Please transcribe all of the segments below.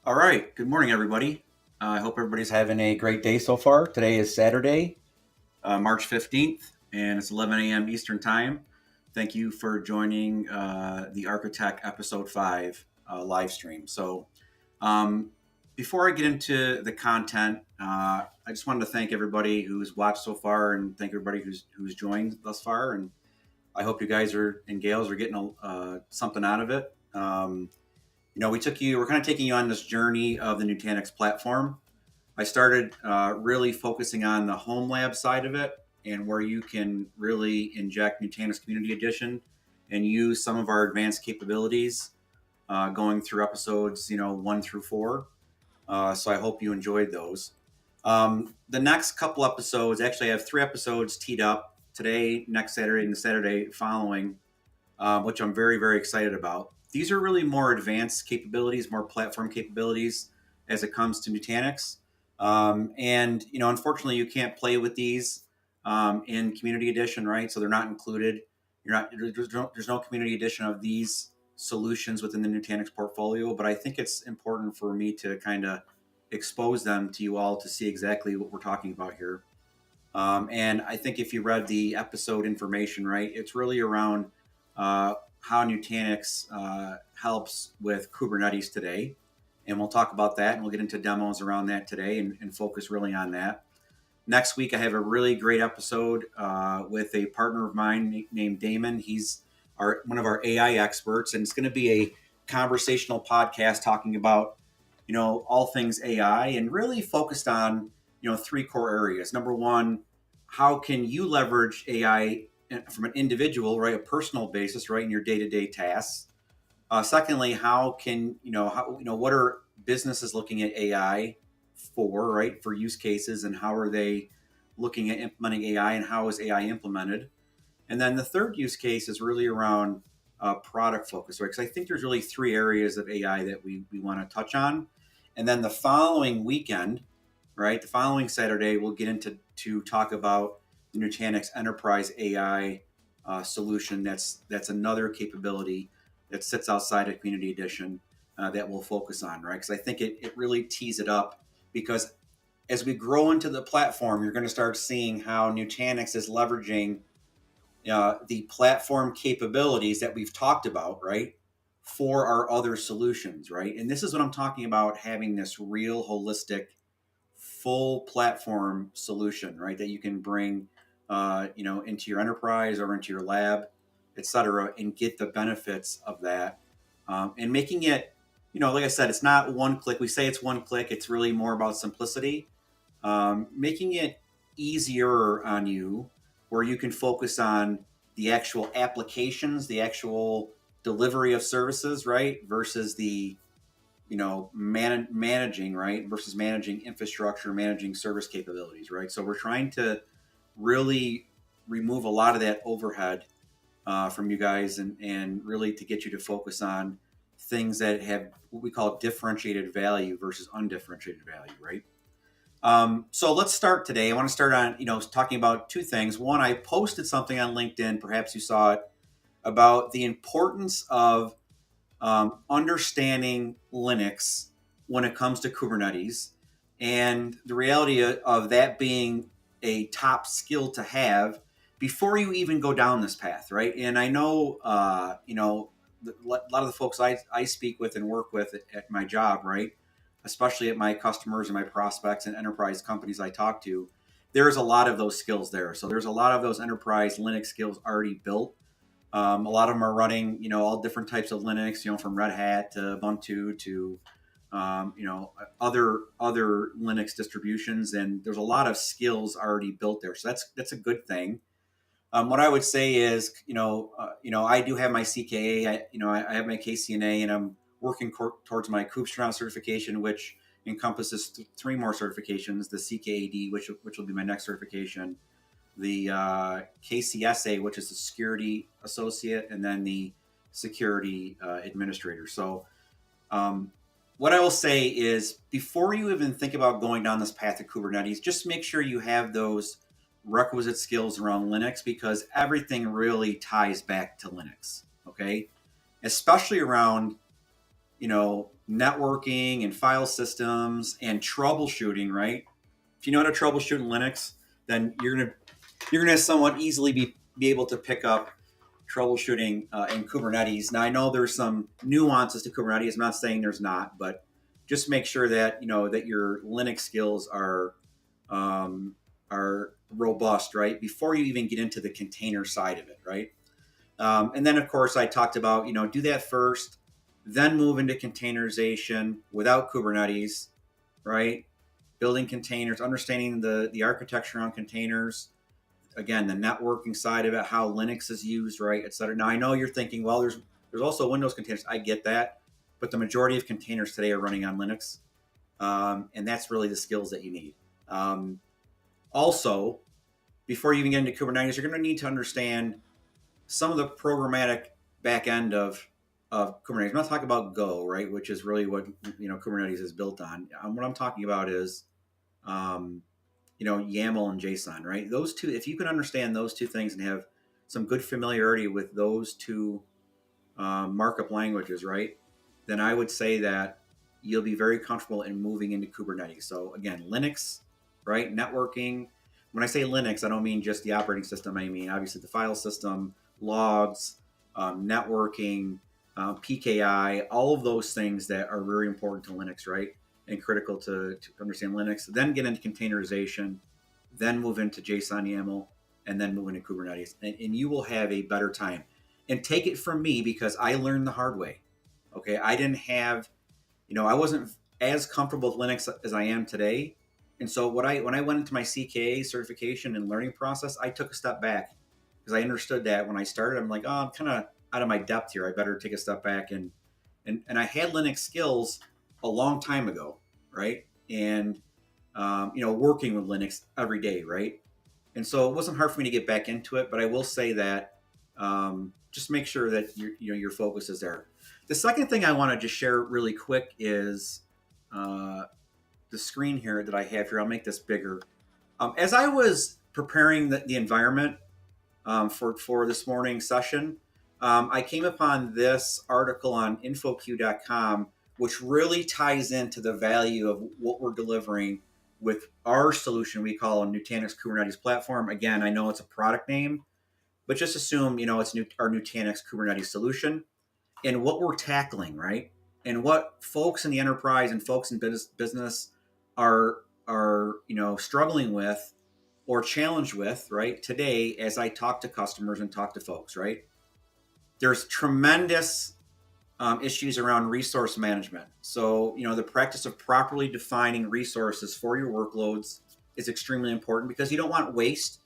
All right. Good morning, everybody. I hope everybody's having a great day so far. Today is Saturday, March 15th, and it's 11 a.m. Eastern Time. Thank you for joining the Architect Episode 5 live stream. Um, before I get into the content, I just wanted to thank everybody who's watched so far and thank everybody who's joined thus far. And I hope you guys and gals are getting something out of it. We're kind of taking you on this journey of the Nutanix platform. I started really focusing on the home lab side of it and where you can really inject Nutanix Community Edition and use some of our advanced capabilities going through episodes, 1 through 4. So I hope you enjoyed those. The next couple episodes, actually I have 3 episodes teed up today, next Saturday, and the Saturday following, which I'm very, very excited about. These are really more advanced capabilities, more platform capabilities as it comes to Nutanix. Unfortunately, you can't play with these in Community Edition, right? So they're not included. There's no Community Edition of these solutions within the Nutanix portfolio, but I think it's important for me to kind of expose them to you all to see exactly what we're talking about here. And I think if you read the episode information, right, it's really around how Nutanix helps with Kubernetes today. And we'll talk about that, and we'll get into demos around that today and focus really on that. Next week, I have a really great episode with a partner of mine named Damon. He's one of our AI experts, and it's going to be a conversational podcast talking about, all things AI and really focused on, three core areas. Number one, how can you leverage AI from an individual, right, a personal basis, right, in your day-to-day tasks? Secondly, how can what are businesses looking at AI for, right, for use cases, and how are they looking at implementing AI, and how is AI implemented? And then the third use case is really around product focus, right? Because I think there's really three areas of AI that we want to touch on. And then the following weekend, right, the following Saturday, we'll get into to talk about the Nutanix Enterprise AI solution. That's another capability that sits outside of Community Edition that we'll focus on, right? Because I think it really tees it up, because as we grow into the platform, you're going to start seeing how Nutanix is leveraging the platform capabilities that we've talked about, right, for our other solutions, right? And this is what I'm talking about, having this real holistic, full platform solution, right, that you can bring, into your enterprise or into your lab, et cetera, and get the benefits of that. And making it, like I said, it's not one click. We say it's one click. It's really more about simplicity, making it easier on you, where you can focus on the actual applications, the actual delivery of services, right, versus the managing, right, versus managing infrastructure, managing service capabilities, right. So we're trying to really remove a lot of that overhead from you guys, and really to get you to focus on things that have what we call differentiated value versus undifferentiated value, right. So let's start today. I want to start on, talking about two things. One, I posted something on LinkedIn, perhaps you saw it, about the importance of understanding Linux when it comes to Kubernetes, and the reality of that being a top skill to have before you even go down this path, right? And I know, a lot of the folks I speak with and work with at my job, right, especially at my customers and my prospects and enterprise companies I talk to, there's a lot of those skills there. So there's a lot of those enterprise Linux skills already built. A lot of them are running, all different types of Linux, from Red Hat to Ubuntu to, other Linux distributions, and there's a lot of skills already built there. So that's a good thing. What I would say is, I do have my CKA, I have my KCNA, and I'm working towards my Kubestrown certification, which encompasses three more certifications: the CKAD, which will be my next certification, the KCSA, which is the security associate, and then the security administrator. So, what I will say is, before you even think about going down this path of Kubernetes, just make sure you have those requisite skills around Linux, because everything really ties back to Linux. Okay, especially around networking and file systems and troubleshooting. Right, if you know how to troubleshoot in Linux, then you're gonna somewhat easily be able to pick up troubleshooting in Kubernetes. Now I know there's some nuances to Kubernetes. I'm not saying there's not, but just make sure that that your Linux skills are robust, right, before you even get into the container side of it, right. And then of course I talked about do that first, then move into containerization without Kubernetes, right. Building containers, understanding the architecture on containers, again, the networking side of it, how Linux is used, right, et cetera. Now, I know you're thinking, well, there's also Windows containers. I get that, but the majority of containers today are running on Linux, and that's really the skills that you need. Also, before you even get into Kubernetes, you're going to need to understand some of the programmatic back end of Kubernetes. I'm not talking about Go, right, which is really what Kubernetes is built on. What I'm talking about is YAML and JSON, right? Those two, if you can understand those two things and have some good familiarity with those two markup languages, right, then I would say that you'll be very comfortable in moving into Kubernetes. So again, Linux, right, networking. When I say Linux, I don't mean just the operating system. I mean, obviously, the file system, logs, networking, PKI, all of those things that are very important to Linux, right, and critical to understand Linux. Then get into containerization, then move into JSON YAML, and then move into Kubernetes, and you will have a better time. And take it from me, because I learned the hard way. Okay, I didn't have, I wasn't as comfortable with Linux as I am today. And so when I went into my CKA certification and learning process, I took a step back, because I understood that when I started, I'm like, oh, I'm kind of out of my depth here. I better take a step back. And I had Linux skills a long time ago, right? And working with Linux every day, right? And so it wasn't hard for me to get back into it. But I will say that just make sure that your focus is there. The second thing I want to just share really quick is the screen here that I have here. I'll make this bigger. As I was preparing the environment for this morning's session, I came upon this article on infoq.com, which really ties into the value of what we're delivering with our solution we call a Nutanix Kubernetes Platform. Again, I know it's a product name, but just assume, it's our Nutanix Kubernetes solution and what we're tackling, right? And what folks in the enterprise and folks in business are struggling with or challenged with, right, today as I talk to customers and talk to folks, right? There's tremendous issues around resource management. So, the practice of properly defining resources for your workloads is extremely important, because you don't want waste,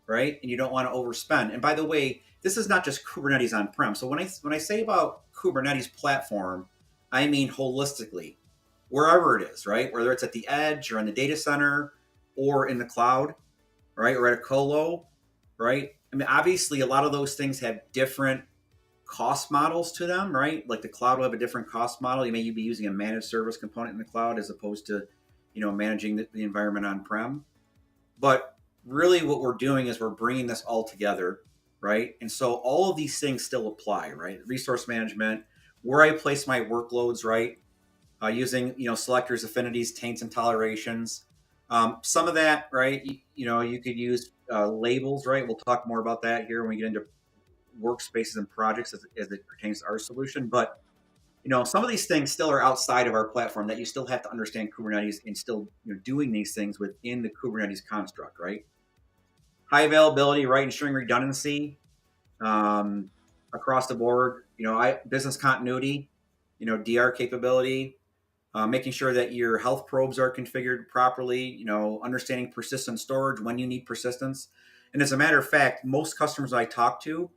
right? And you don't want to overspend. And by the way, this is not just Kubernetes on-prem. So when I say about Kubernetes platform, I mean holistically, wherever it is, right? Whether it's at the edge or in the data center or in the cloud, right? Or at a colo, right? I mean, obviously a lot of those things have different cost models to them, right? Like the cloud will have a different cost model. You may be using a managed service component in the cloud as opposed to, managing the environment on-prem. But really what we're doing is we're bringing this all together, right? And so all of these things still apply, right? Resource management, where I place my workloads, right? Using, selectors, affinities, taints, and tolerations. Some of that, right? You could use labels, right? We'll talk more about that here when we get into workspaces and projects as it pertains to our solution. But, some of these things still are outside of our platform that you still have to understand Kubernetes and still doing these things within the Kubernetes construct, right? High availability, right? Ensuring redundancy across the board. Business continuity, DR capability, making sure that your health probes are configured properly, understanding persistent storage when you need persistence. And as a matter of fact, most customers I talk to,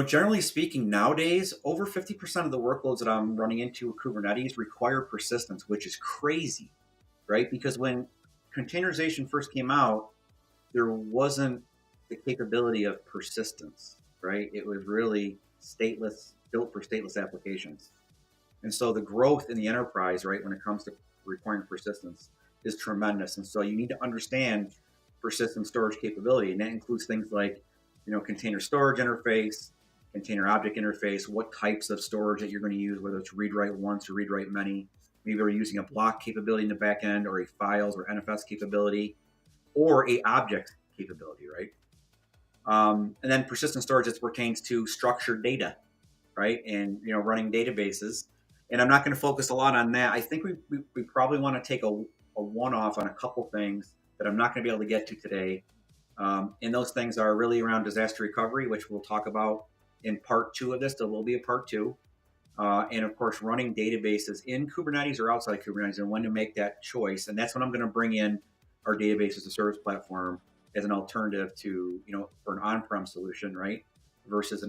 generally speaking, nowadays, over 50% of the workloads that I'm running into with Kubernetes require persistence, which is crazy, right? Because when containerization first came out, there wasn't the capability of persistence, right? It was really stateless, built for stateless applications. And so the growth in the enterprise, right, when it comes to requiring persistence is tremendous. And so you need to understand persistent storage capability. And that includes things like, container storage interface, container object interface, what types of storage that you're going to use, whether it's read write once or read write many. Maybe we're using a block capability in the back end, or a files or NFS capability, or a object capability, right? And then persistent storage as pertains to structured data, right? And, running databases. And I'm not going to focus a lot on that. I think we probably want to take a one-off on a couple things that I'm not going to be able to get to today. And those things are really around disaster recovery, which we'll talk about in part 2 of this. There will be a part 2. And of course, running databases in Kubernetes or outside of Kubernetes, and when to make that choice. And that's when I'm going to bring in our database as a service platform as an alternative to, for an on-prem solution, right? Versus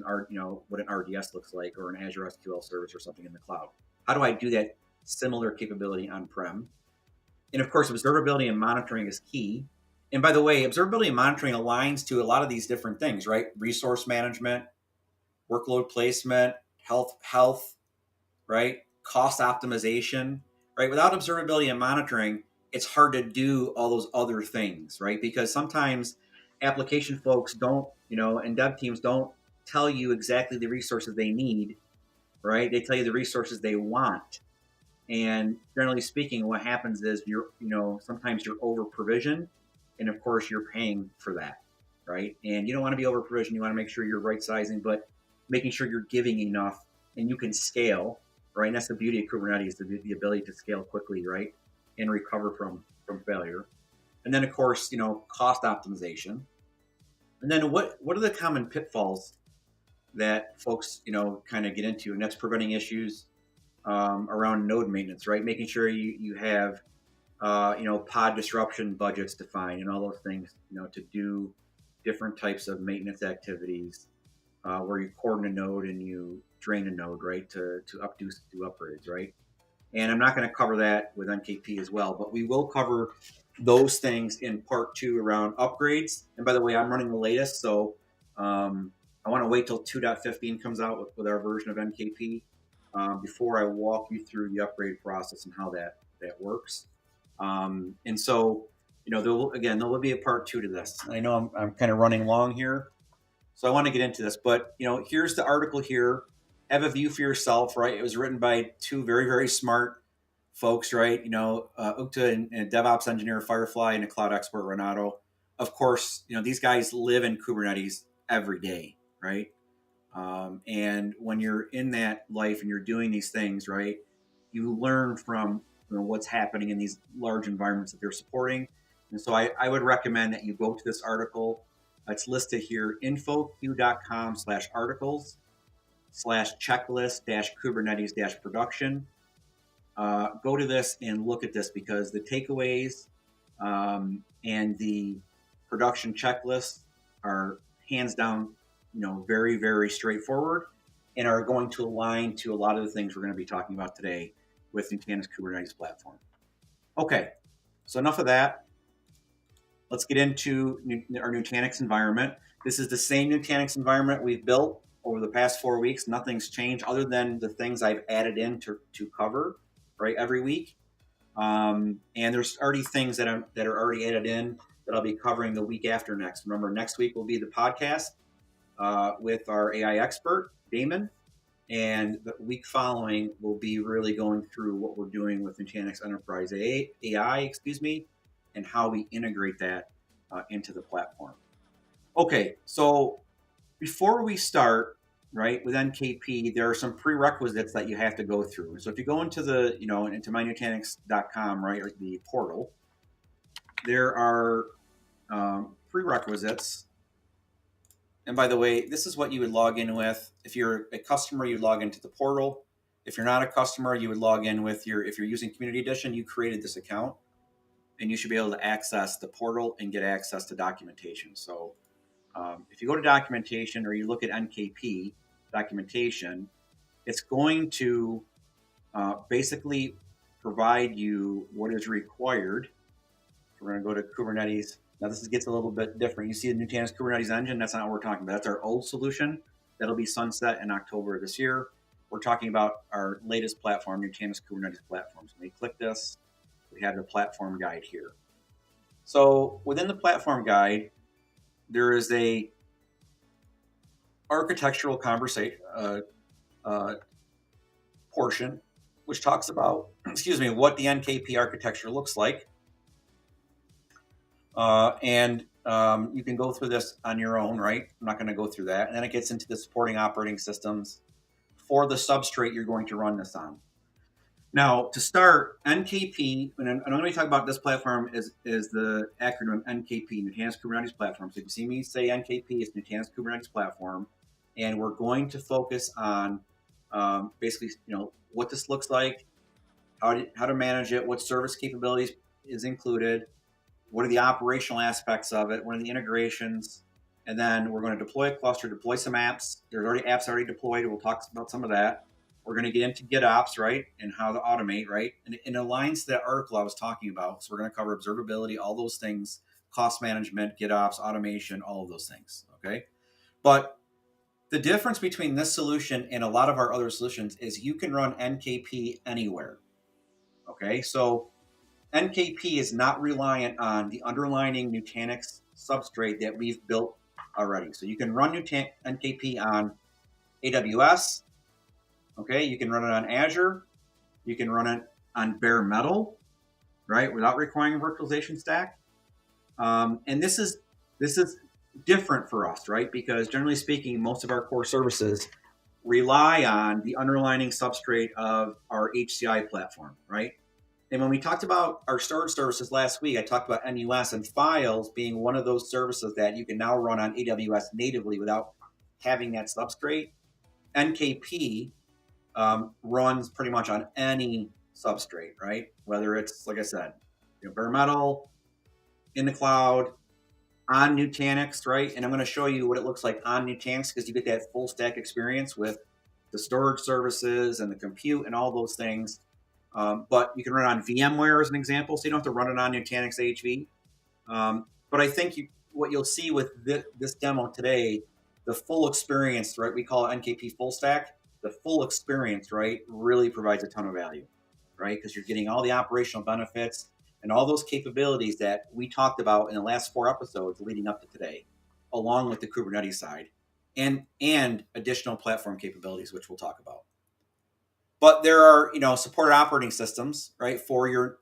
what an RDS looks like, or an Azure SQL service or something in the cloud. How do I do that similar capability on-prem? And of course, observability and monitoring is key. And by the way, observability and monitoring aligns to a lot of these different things, right? Resource management, workload placement, health, right? Cost optimization, right? Without observability and monitoring, it's hard to do all those other things, right? Because sometimes application folks don't, and dev teams don't tell you exactly the resources they need, right? They tell you the resources they want. And generally speaking, what happens is sometimes you're over provisioned, and of course you're paying for that, right? And you don't want to be over provisioned. You want to make sure you're right sizing, but making sure you're giving enough and you can scale, right? And that's the beauty of Kubernetes, the ability to scale quickly, right? And recover from failure. And then of course, cost optimization. And then what are the common pitfalls that folks, kind of get into? And that's preventing issues around node maintenance, right? Making sure you have, pod disruption budgets defined and all those things, to do different types of maintenance activities where you cordon a node and you drain a node, right, to do upgrades, right? And I'm not going to cover that with NKP as well, but we will cover those things in part 2 around upgrades. And by the way, I'm running the latest, so I want to wait till 2.15 comes out with our version of NKP before I walk you through the upgrade process and how that works. And so, there will be a part 2 to this. I know I'm kind of running long here, so I want to get into this. But, here's the article here. Have a view for yourself, right? It was written by 2 very, very smart folks, right? Ukta and DevOps engineer Firefly and a cloud expert Renato. Of course, these guys live in Kubernetes every day, right? And when you're in that life and you're doing these things, right, you learn from what's happening in these large environments that they're supporting. And so I would recommend that you go to this article. It's listed here, infoq.com/articles/checklist-kubernetes-production. Go to this and look at this because the takeaways and the production checklists are hands down, very, very straightforward and are going to align to a lot of the things we're going to be talking about today with Nutanix Kubernetes Platform. Okay, so enough of that. Let's get into our Nutanix environment. This is the same Nutanix environment we've built over the past 4 weeks. Nothing's changed other than the things I've added in to cover, right, every week. And there's already things that are already added in that I'll be covering the week after next. Remember, next week will be the podcast with our AI expert, Damon. And the week following, we'll be really going through what we're doing with Nutanix Enterprise AI, and how we integrate that into the platform. Okay, so before we start, right, with NKP, there are some prerequisites that you have to go through. So if you go into into mynutanix.com, right, or the portal, there are prerequisites. And by the way, this is what you would log in with. If you're a customer, you log into the portal. If you're not a customer, you would log in with if you're using Community Edition, you created this account and you should be able to access the portal and get access to documentation. So if you go to documentation or you look at NKP documentation, it's going to basically provide you what is required. We're going to go to Kubernetes. Now this gets a little bit different. You see the Nutanix Kubernetes engine. That's not what we're talking about. That's our old solution. That'll be sunset in October of this year. We're talking about our latest platform, Nutanix Kubernetes Platform. So when you click this, we have the platform guide here. So within the platform guide, there is a architectural conversation portion which talks about, what the NKP architecture looks like. And you can go through this on your own, right? I'm not going to go through that. And then it gets into the supporting operating systems for the substrate you're going to run this on. Now, to start, NKP, and I'm going to talk about this platform is the acronym NKP, Nutanix Kubernetes Platform. So if you see me say NKP, it's Nutanix Kubernetes Platform. And we're going to focus on basically, what this looks like, how to manage it, what service capabilities is included, what are the operational aspects of it, what are the integrations, and then we're going to deploy a cluster, deploy some apps. There's already apps already deployed. We'll talk about some of that. We're going to get into GitOps, right, and how to automate, right? And it aligns to that article I was talking about. So we're going to cover observability, all those things, cost management, GitOps, automation, all of those things, okay? But the difference between this solution and a lot of our other solutions is you can run NKP anywhere, okay? So NKP is not reliant on the underlying Nutanix substrate that we've built already. So you can run NKP on AWS, okay? You can run it on Azure. You can run it on bare metal, right, without requiring a virtualization stack. And this is different for us, right? Because generally speaking, most of our core services rely on the underlying substrate of our HCI platform, right? And when we talked about our storage services last week, I talked about NUS and files being one of those services that you can now run on AWS natively without having that substrate. NKP runs pretty much on any substrate, right? Whether it's, like I said, bare metal, in the cloud, on Nutanix, right? And I'm going to show you what it looks like on Nutanix because you get that full stack experience with the storage services and the compute and all those things. But you can run it on VMware as an example, so you don't have to run it on Nutanix HV. But I think what you'll see with this demo today, the full experience, right? We call it NKP full stack. The full experience, right, really provides a ton of value, right? Because you're getting all the operational benefits and all those capabilities that we talked about in the last 4 episodes leading up to today, along with the Kubernetes side and additional platform capabilities, which we'll talk about. But there are, supported operating systems, right, for your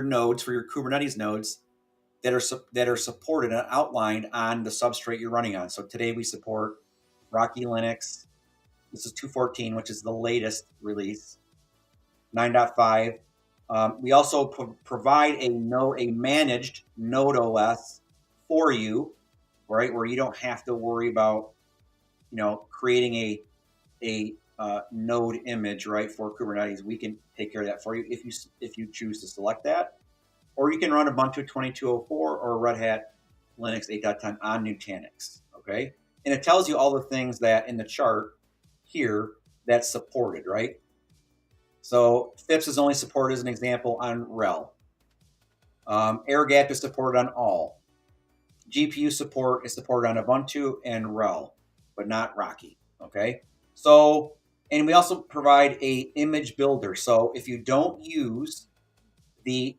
nodes, for your Kubernetes nodes that are supported and outlined on the substrate you're running on. So today we support Rocky Linux. This is 2.14, which is the latest release. 9.5. We also provide a managed Node OS for you, right, where you don't have to worry about, creating a node image, right, for Kubernetes. We can take care of that for you if you choose to select that. Or you can run Ubuntu 22.04 or Red Hat Linux 8.10 on Nutanix, okay? And it tells you all the things that in the chart here that's supported, right? So FIPS is only supported as an example on RHEL. Air gap is supported on all. GPU support is supported on Ubuntu and RHEL, but not Rocky, okay? So, and we also provide a image builder. So if you don't use the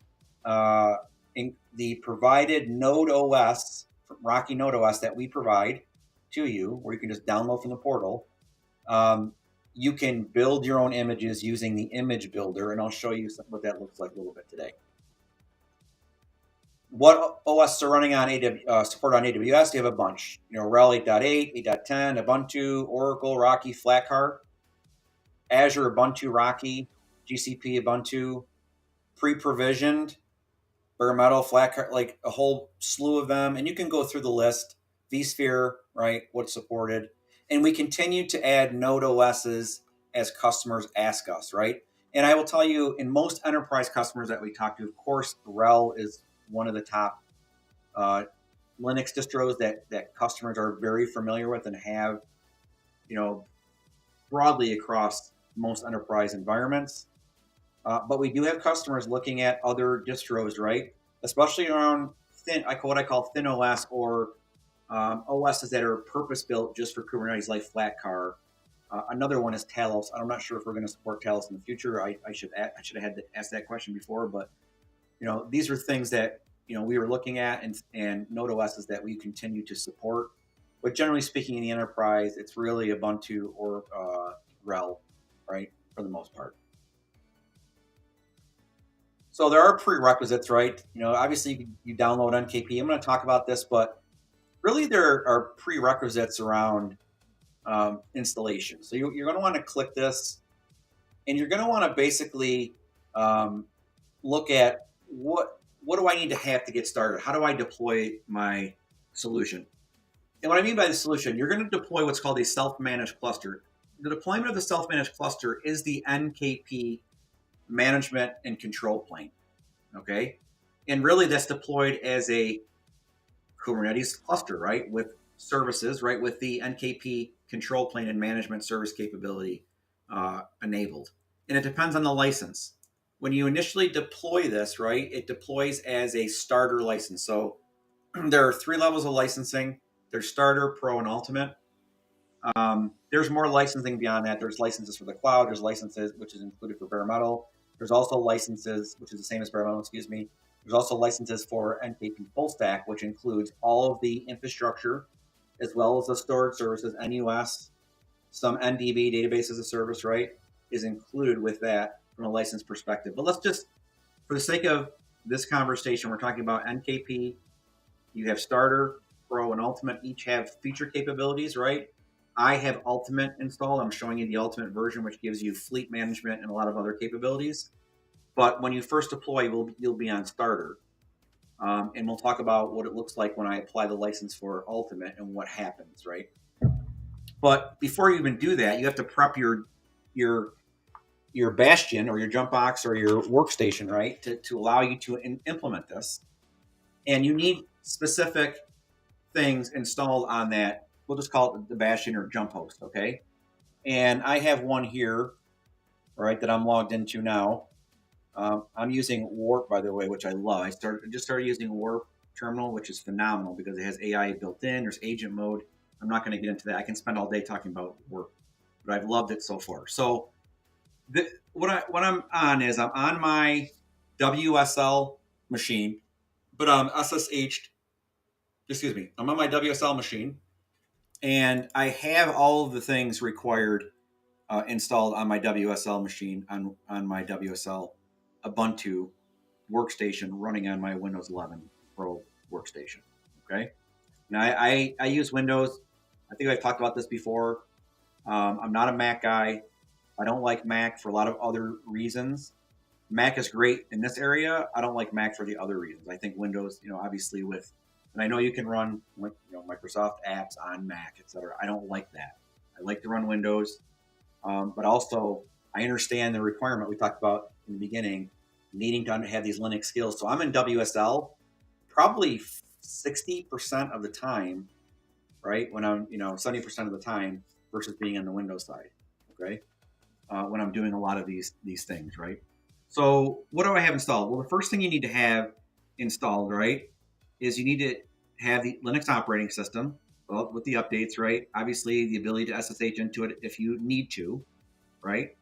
provided Node OS, Rocky Node OS that we provide to you, where you can just download from the portal, you can build your own images using the image builder, and I'll show you what that looks like a little bit today. What OS are running on support on AWS? You have a bunch. RHEL 8.8, 8.10, Ubuntu, Oracle, Rocky, Flatcar, Azure, Ubuntu, Rocky, GCP, Ubuntu, pre-provisioned, bare metal, Flatcar, like a whole slew of them. And you can go through the list. vSphere, right, what's supported. And we continue to add Node OSs as customers ask us, right? And I will tell you, in most enterprise customers that we talk to, of course, RHEL is one of the top Linux distros that customers are very familiar with and have, broadly across most enterprise environments. But we do have customers looking at other distros, right? Especially around what I call thin OS or OSs that are purpose-built just for Kubernetes, like Flatcar. Another one is Talos. I'm not sure if we're going to support Talos in the future. I should have had to ask that question before, but these are things that we were looking at and Node OSs that we continue to support. But generally speaking, in the enterprise, it's really Ubuntu or RHEL, right, for the most part. So there are prerequisites, right? Obviously you download NKP. I'm going to talk about this, but really there are prerequisites around installation. So you're going to want to click this, and you're going to want to basically look at what do I need to have to get started? How do I deploy my solution? And what I mean by the solution, you're going to deploy what's called a self-managed cluster. The deployment of the self-managed cluster is the NKP management and control plane, okay? And really that's deployed as a Kubernetes cluster, right? With services, right? With the NKP control plane and management service capability enabled. And it depends on the license. When you initially deploy this, right, it deploys as a starter license. So there are 3 levels of licensing. There's starter, pro, and ultimate. There's more licensing beyond that. There's licenses for the cloud. There's licenses, which is included for bare metal. There's also licenses, which is the same as bare metal, There's also licenses for NKP full stack, which includes all of the infrastructure, as well as the storage services, NUS, some NDB, database as a service, right, is included with that from a license perspective. But let's just, for the sake of this conversation, we're talking about NKP. You have starter, pro, and ultimate. Each have feature capabilities, right? I have ultimate installed. I'm showing you the ultimate version, which gives you fleet management and a lot of other capabilities. But when you first deploy, you'll be on starter. And we'll talk about what it looks like when I apply the license for Ultimate and what happens, right? But before you even do that, you have to prep your bastion or your jump box or your workstation, right, to allow you to implement this. And you need specific things installed on that. We'll just call it the bastion or jump host, okay? And I have one here, right, that I'm logged into now. I'm using Warp, by the way, which I love. I just started using Warp Terminal, which is phenomenal because it has AI built in. There's agent mode. I'm not going to get into that. I can spend all day talking about Warp, but I've loved it so far. So what I'm on is I'm on my WSL machine, but I'm SSH'd. Excuse me. I'm on my WSL machine, and I have all of the things required installed on my WSL machine on my WSL Ubuntu workstation running on my Windows 11 Pro workstation. Okay. Now I use Windows. I think I've talked about this before. I'm not a Mac guy. I don't like Mac for a lot of other reasons. Mac is great in this area. I don't like Mac for the other reasons. I think Windows, obviously and I know you can run Microsoft apps on Mac, etc. I don't like that. I like to run Windows, but also I understand the requirement we talked about in the beginning, needing to have these Linux skills. So I'm in WSL probably 60% of the time, right? When I'm 70% of the time versus being on the Windows side, okay? When I'm doing a lot of these things, right? So what do I have installed? Well, the first thing you need to have installed, right, is you need to have the Linux operating system with the updates, right? Obviously, the ability to SSH into it if you need to, right?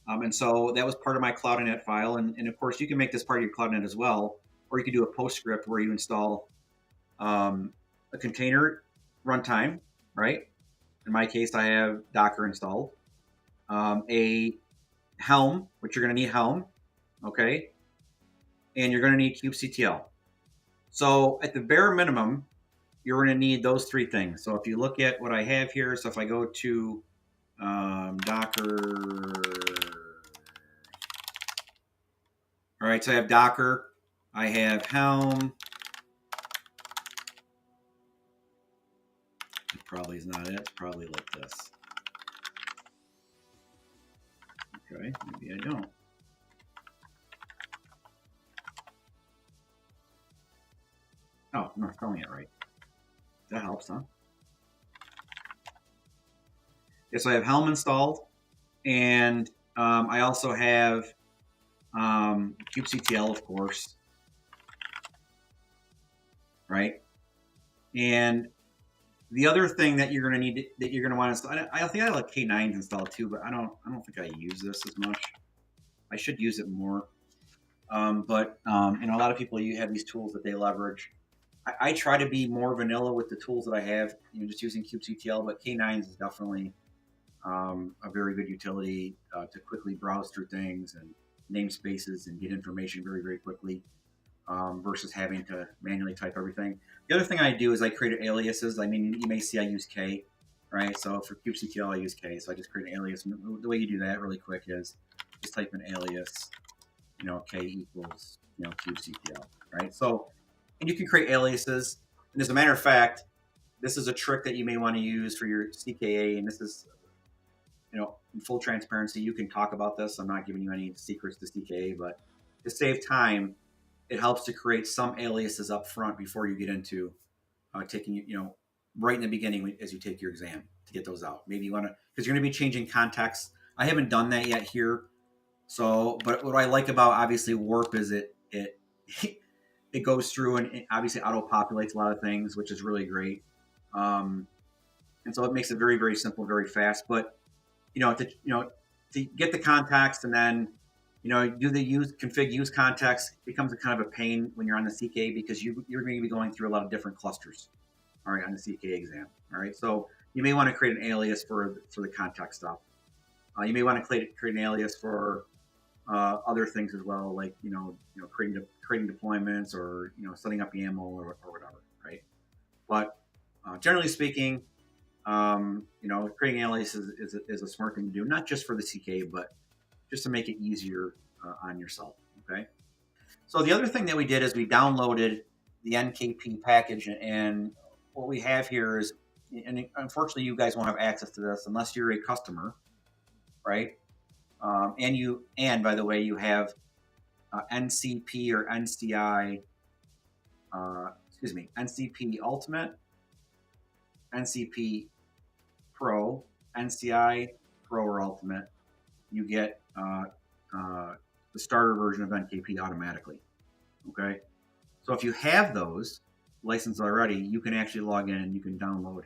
And so that was part of my CloudNet file. And of course, you can make this part of your CloudNet as well, or you can do a PostScript where you install a container runtime, right? In my case, I have Docker installed. A Helm, which you're going to need Helm, okay? And you're going to need kubectl. So at the bare minimum, you're going to need those three things. So if you look at what I have here, so if I go to Docker, all right, so I have Docker, I have Helm. It probably is not it. It's probably like this. Okay, maybe I don't. Oh, I'm not spelling it right. That helps, huh? Okay, so I have Helm installed, and I also have kubectl, of course, right? And the other thing that you're going to need that you're going to want to install, I think I like K9s installed too, but I don't think I use this as much. I should use it more. But a lot of people, you have these tools that they leverage. I try to be more vanilla with the tools that I have, just using kubectl, but K9s is definitely a very good utility to quickly browse through things and namespaces and get information very, very quickly versus having to manually type everything. The other thing I do is I create aliases. I mean, you may see I use K, right? So for kubectl, I use K. So I just create an alias. And the way you do that really quick is just type an alias, K equals, kubectl, right? So, and you can create aliases. And as a matter of fact, this is a trick that you may want to use for your CKA. And this is, in full transparency, you can talk about this. I'm not giving you any secrets to CKA, but to save time, it helps to create some aliases up front before you get into taking, right in the beginning as you take your exam to get those out. Maybe you want to, because you're going to be changing context. I haven't done that yet here. So, but what I like about obviously Warp is it goes through and it obviously auto-populates a lot of things, which is really great. And so it makes it very, very simple, very fast. But, to get the context and then, do the config use context becomes a kind of a pain when you're on the CK because you're going to be going through a lot of different clusters, all right, on the CK exam, all right. So you may want to create an alias for the context stuff. You may want to create an alias for other things as well, like creating deployments or setting up YAML or whatever, right? But generally speaking, creating aliases is a smart thing to do, not just for the CK, but just to make it easier on yourself. Okay. So the other thing that we did is we downloaded the NKP package, and what we have here is, and unfortunately you guys won't have access to this unless you're a customer, right? And by the way, you have NCP or NCI, NCP Ultimate, NCP Pro, NCI Pro or Ultimate. You get the starter version of NKP automatically. Okay, so if you have those licensed already, you can actually log in and you can download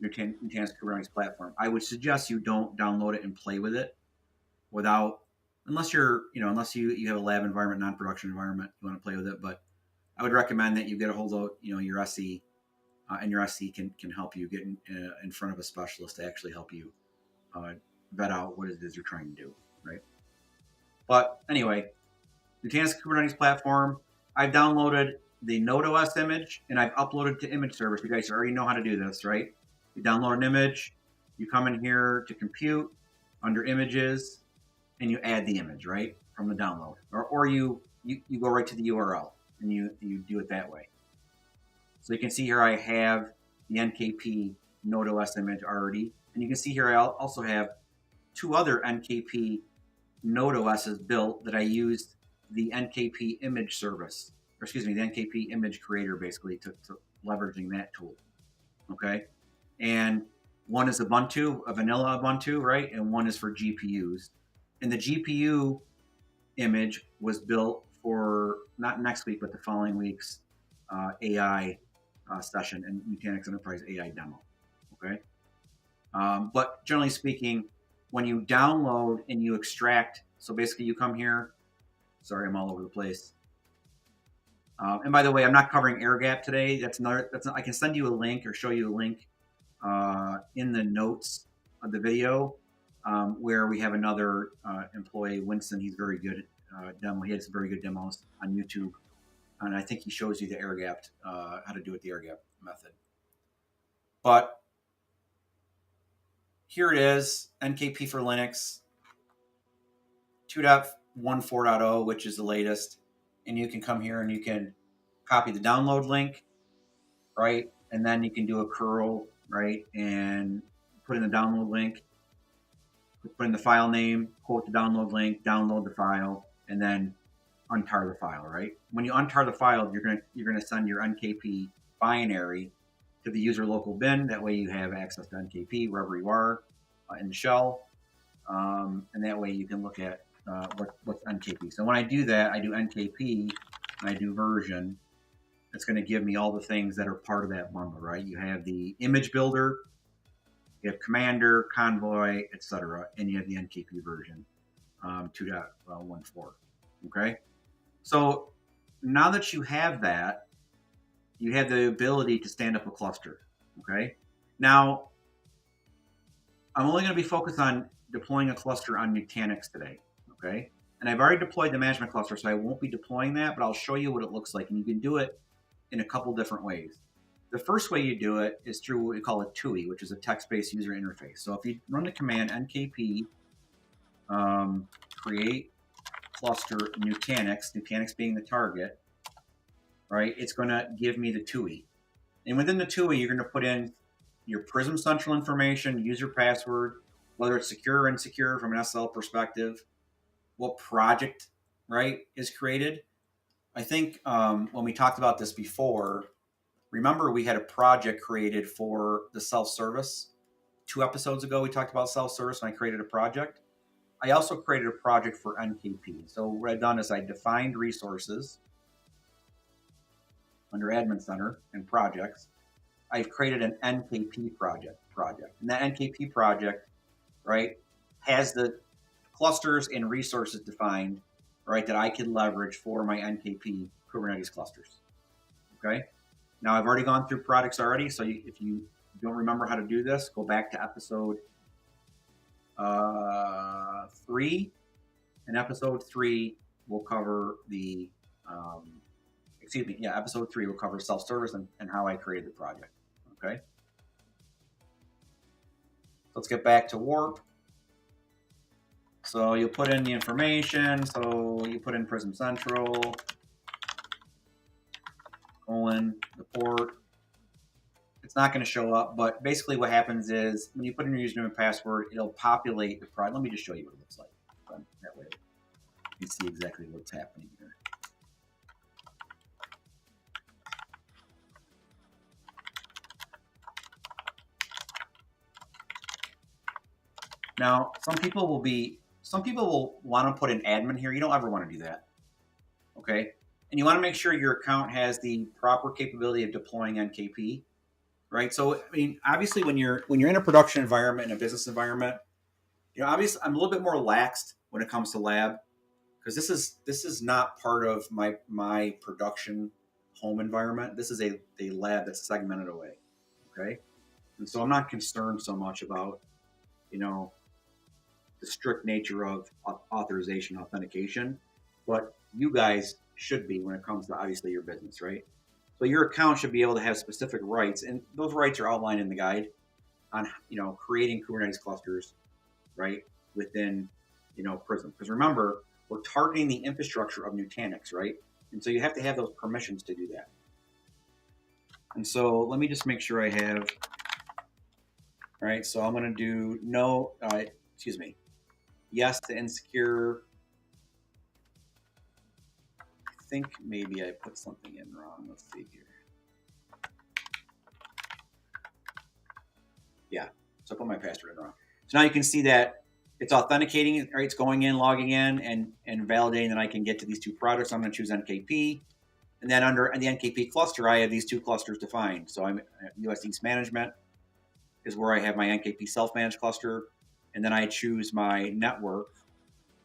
Nutanix Kubernetes Platform. I would suggest you don't download it and play with it unless you have a lab environment, non-production environment, you want to play with it. But I would recommend that you get a hold of your SE, and your SE can help you get in front of a specialist to actually help you vet out what it is you're trying to do, right? But anyway, Nutanix Kubernetes Platform, I've downloaded the NodeOS image and I've uploaded to image service. You guys already know how to do this, right? You download an image, you come in here to compute under images, and you add the image, right, from the download. Or you go right to the URL and you do it that way. So you can see here I have the NKP NodeOS image already. And you can see here I also have two other NKP NodeOSs built that I used the NKP image service, the NKP image creator basically to leveraging that tool. Okay. And one is Ubuntu, a vanilla Ubuntu, right? And one is for GPUs. And the GPU image was built for not next week, but the following week's AI session and Nutanix Enterprise AI demo. Okay. But generally speaking, when you download and you extract, so basically you come here, sorry, I'm all over the place. And by the way, I'm not covering air gap today. I can send you a link or show you a link in the notes of the video where we have another employee, Winston. He's very good at demo. He has very good demos on YouTube. And I think he shows you the air gap, how to do it the air gap method. But here it is, NKP for Linux 2.14.0, which is the latest. And you can come here and you can copy the download link, right? And then you can do a curl, right? And put in the download link, put in the file name, quote the download link, download the file, and then untar the file, right? When you untar the file, you're gonna send your NKP binary to the user local bin. That way you have access to NKP wherever you are in the shell. And that way you can look at what's NKP. So when I do that, I do NKP and I do version. It's going to give me all the things that are part of that bundle, right? You have the image builder, you have Commander, Convoy, etc., and you have the NKP version 2.14. Okay, so now that you have that, you have the ability to stand up a cluster. Okay, now I'm only going to be focused on deploying a cluster on Nutanix today. Okay, and I've already deployed the management cluster, so I won't be deploying that, but I'll show you what it looks like, and you can do it in a couple different ways. The first way you do it is through what we call a TUI, which is a text-based user interface. So if you run the command NKP create cluster Nutanix being the target, right? It's going to give me the TUI. And within the TUI, you're going to put in your Prism Central information, user password, whether it's secure or insecure from an SL perspective, what project, right, is created. I think when we talked about this before, remember we had a project created for the self-service. 2 episodes ago, we talked about self-service and I created a project. I also created a project for NKP. So what I've done is I defined resources under Admin Center and projects. I've created an NKP project. And that NKP project, right, has the clusters and resources defined, right, that I can leverage for my NKP Kubernetes clusters. Okay. Now I've already gone through products already. So if you don't remember how to do this, go back to episode 3. And episode 3 will cover the, episode 3 will cover self-service and how I created the project. Okay. Let's get back to Warp. So you'll put in the information. So you put in Prism Central, colon, the port. It's not going to show up, but basically what happens is when you put in your username and password, it'll populate the product. Let me just show you what it looks like. That way you can see exactly what's happening here. Now, some people will want to put an admin here. You don't ever want to do that. Okay. And you want to make sure your account has the proper capability of deploying NKP. Right. So, I mean, obviously when you're in a production environment, in a business environment, obviously I'm a little bit more laxed when it comes to lab, because this is not part of my production home environment. This is a lab that's segmented away. Okay. And so I'm not concerned so much about, the strict nature of authorization, authentication, but you guys should be when it comes to obviously your business, right? So your account should be able to have specific rights, and those rights are outlined in the guide on, creating Kubernetes clusters, right, within, Prism. Because remember, we're targeting the infrastructure of Nutanix, right? And so you have to have those permissions to do that. And so let me just make sure I have, all right, so I'm going to do yes to insecure. I think maybe I put something in wrong. Let's see here. Yeah, so I put my password in wrong. So now you can see that it's authenticating, right? It's going in, logging in, and validating that I can get to these two products. I'm going to choose NKP. And then under the NKP cluster, I have these two clusters defined. So I'm US East Management is where I have my NKP self-managed cluster. And then I choose my network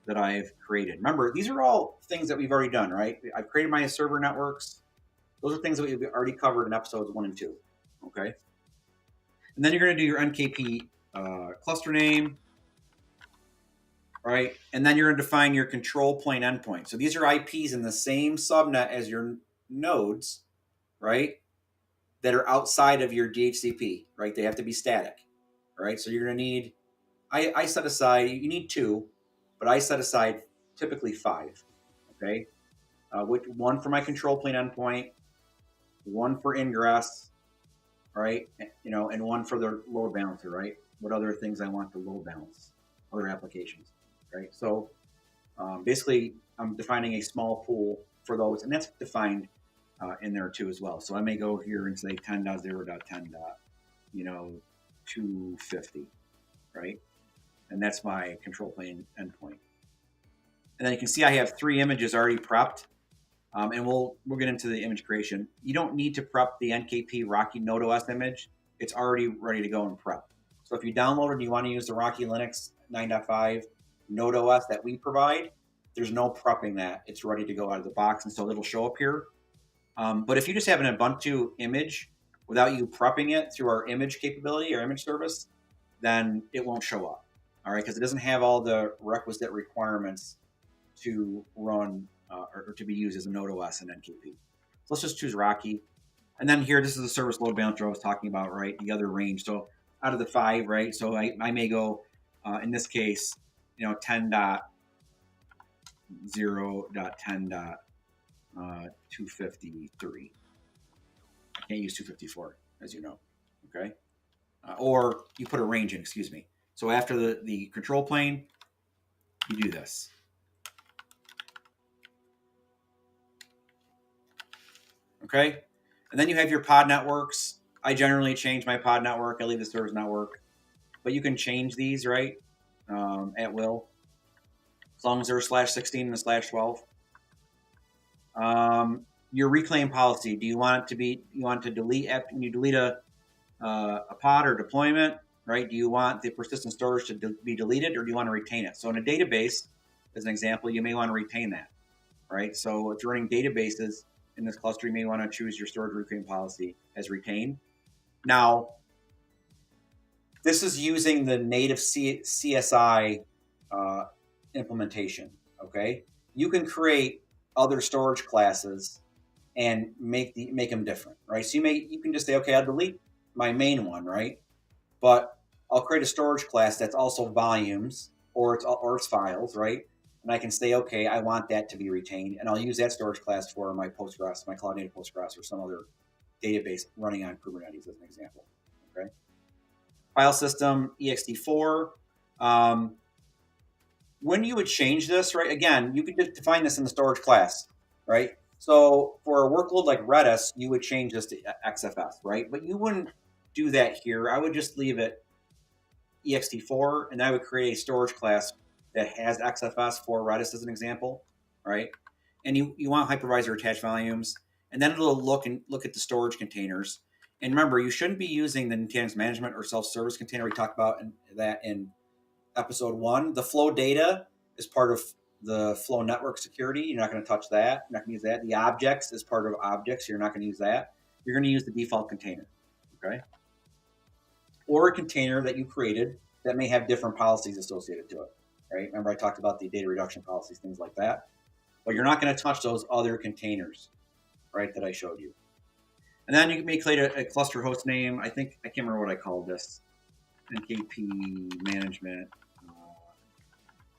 that I've created. Remember, these are all things that we've already done, right? I've created my server networks. Those are things that we've already covered in episodes 1 and 2, okay? And then you're going to do your NKP cluster name, right? And then you're going to define your control plane endpoint. So these are IPs in the same subnet as your nodes, right? That are outside of your DHCP, right? They have to be static, right? So you're going to need, I set aside, you need 2, but I set aside typically 5, okay? One for my control plane endpoint, one for ingress, right? And one for the load balancer, right? What other things I want to load balance, other applications, right? So basically, I'm defining a small pool for those, and that's defined in there too as well. So I may go here and say 10.0.10.250, right? And that's my control plane endpoint. And then you can see I have 3 images already prepped. And we'll get into the image creation. You don't need to prep the NKP Rocky NodeOS image. It's already ready to go and prep. So if you download it and you want to use the Rocky Linux 9.5 NodeOS that we provide, there's no prepping that. It's ready to go out of the box, and so it'll show up here. But if you just have an Ubuntu image without you prepping it through our image capability, our image service, then it won't show up, all right? Because it doesn't have all the requisite requirements to run or to be used as a NodeOS and NKP. So let's just choose Rocky. And then here, this is the service load balancer I was talking about, right? The other range. So out of the 5, right? So I may go, in this case, 10.0.10.253. I can't use 254, as you know, okay? Or you put a range in, excuse me. So after the control plane, you do this. Okay, and then you have your pod networks. I generally change my pod network. I leave the service network, but you can change these, right, at will, as long as they're /16 and /12. Your reclaim policy. Do you want it to be? You want to delete when you delete a pod or deployment, right? Do you want the persistent storage to be deleted, or do you want to retain it? So in a database, as an example, you may want to retain that, right? So if you're running databases in this cluster, you may want to choose your storage reclaim policy as retain. Now, this is using the native CSI implementation, okay? You can create other storage classes and make them different, right? So you can just say, okay, I'll delete my main one, right? But I'll create a storage class that's also volumes, or it's files, right? And I can say, okay, I want that to be retained, and I'll use that storage class for my Postgres, my Cloud Native Postgres, or some other database running on Kubernetes, as an example. Okay. File system ext4. When you would change this, right? Again, you could define this in the storage class, right? So for a workload like Redis, you would change this to XFS, right? But you wouldn't do that here. I would just leave it ext4, and I would create a storage class that has XFS for Redis as an example, right? And you want hypervisor attached volumes, and then it'll look at the storage containers. And remember, you shouldn't be using the Nutanix management or self-service container. We talked about that in episode 1. The flow data is part of the flow network security. You're not going to touch that. You're not going to use that. The objects is part of objects. You're not going to use that. You're going to use the default container, okay? Or a container that you created that may have different policies associated to it, right? Remember I talked about the data reduction policies, things like that. But you're not going to touch those other containers, right, that I showed you. And then you may create a cluster host name. I can't remember what I called this. NKP management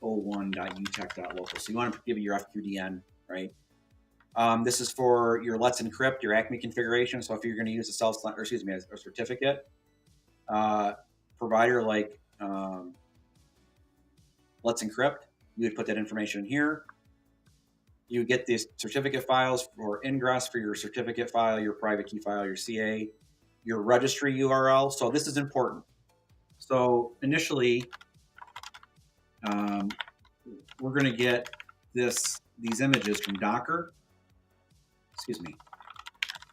01.utech.local. So you want to give it your FQDN, right? This is for your Let's Encrypt, your Acme configuration. So if you're going to use a certificate provider like Let's Encrypt, you would put that information here. You get these certificate files for ingress for your certificate file, your private key file, your CA, your registry URL. So this is important. So initially, we're going to get these images from Docker.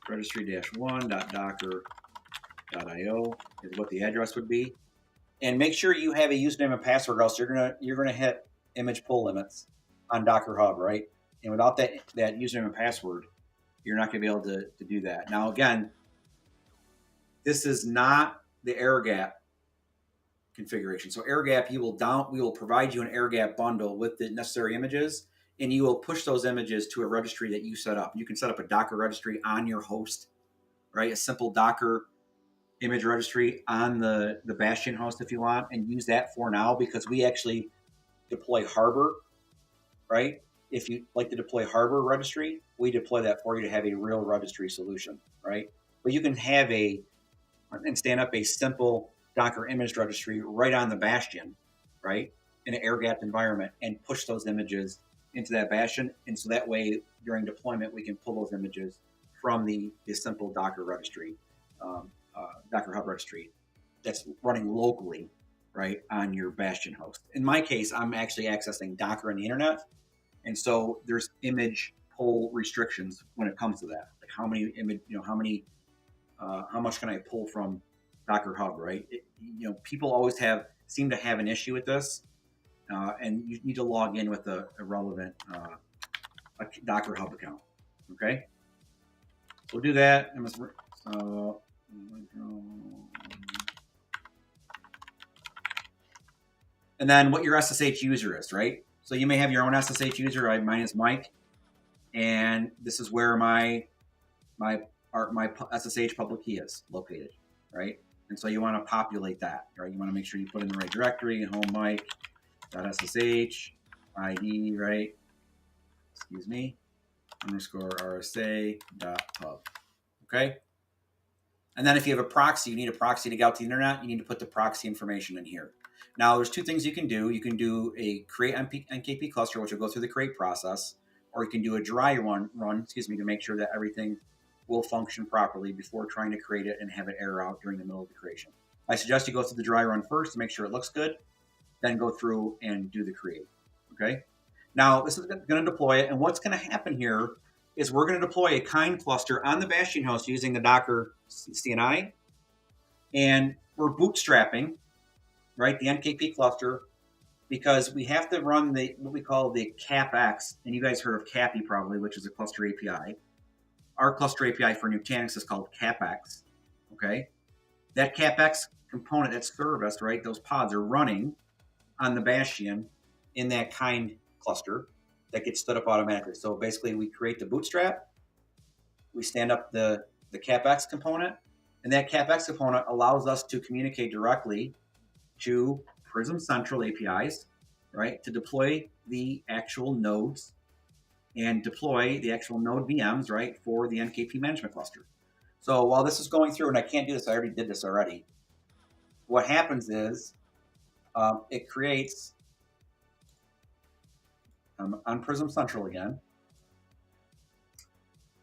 Registry-1.docker.io is what the address would be. And make sure you have a username and password, or else you're gonna hit image pull limits on Docker Hub, right? And without that username and password, you're not going to be able to do that. Now, again, this is not the air gap configuration. So air gap, we will provide you an air gap bundle with the necessary images, and you will push those images to a registry that you set up. You can set up a Docker registry on your host, right? A simple Docker image registry on the Bastion host if you want, and use that for now, because we actually deploy Harbor, right? If you like to deploy Harbor registry, we deploy that for you to have a real registry solution, right? But you can have and stand up a simple Docker image registry right on the Bastion, right? In an air-gapped environment, and push those images into that Bastion. And so that way, during deployment, we can pull those images from the simple Docker registry, Docker Hub registry that's running locally, right, on your Bastion host. In my case, I'm actually accessing Docker on the internet. And so there's image pull restrictions when it comes to that. Like how much can I pull from Docker Hub, right? People always seem to have an issue with this, and you need to log in with a relevant Docker Hub account. Okay, so we'll do that. And then what your SSH user is, right? So you may have your own SSH user. Mine is Mike, and this is where my SSH public key is located, right? And so you want to populate that, right? You want to make sure you put in the right directory, home Mike.ssh ID, right? _RSA.pub, okay? And then if you have a proxy, you need a proxy to get out to the internet, you need to put the proxy information in here. Now, there's two things you can do. You can do a create NKP cluster, which will go through the create process, or you can do a dry run, to make sure that everything will function properly before trying to create it and have it error out during the middle of the creation. I suggest you go through the dry run first to make sure it looks good, then go through and do the create, okay? Now, this is going to deploy it, and what's going to happen here is we're going to deploy a kind cluster on the Bastion host using the Docker CNI, and we're bootstrapping, right, the NKP cluster, because we have to run what we call the CapX, and you guys heard of CAPI probably, which is a cluster API. Our cluster API for Nutanix is called CapX, okay? That CapX component, that service, right, those pods are running on the Bastion in that kind cluster that gets stood up automatically. So basically we create the bootstrap, we stand up the CapX component, and that CapX component allows us to communicate directly to Prism Central APIs right, to deploy the actual nodes and deploy the actual node VMs, right, for the NKP management cluster. So while this is going through, and I can't do this, I already did this already. What happens is it creates on Prism Central again,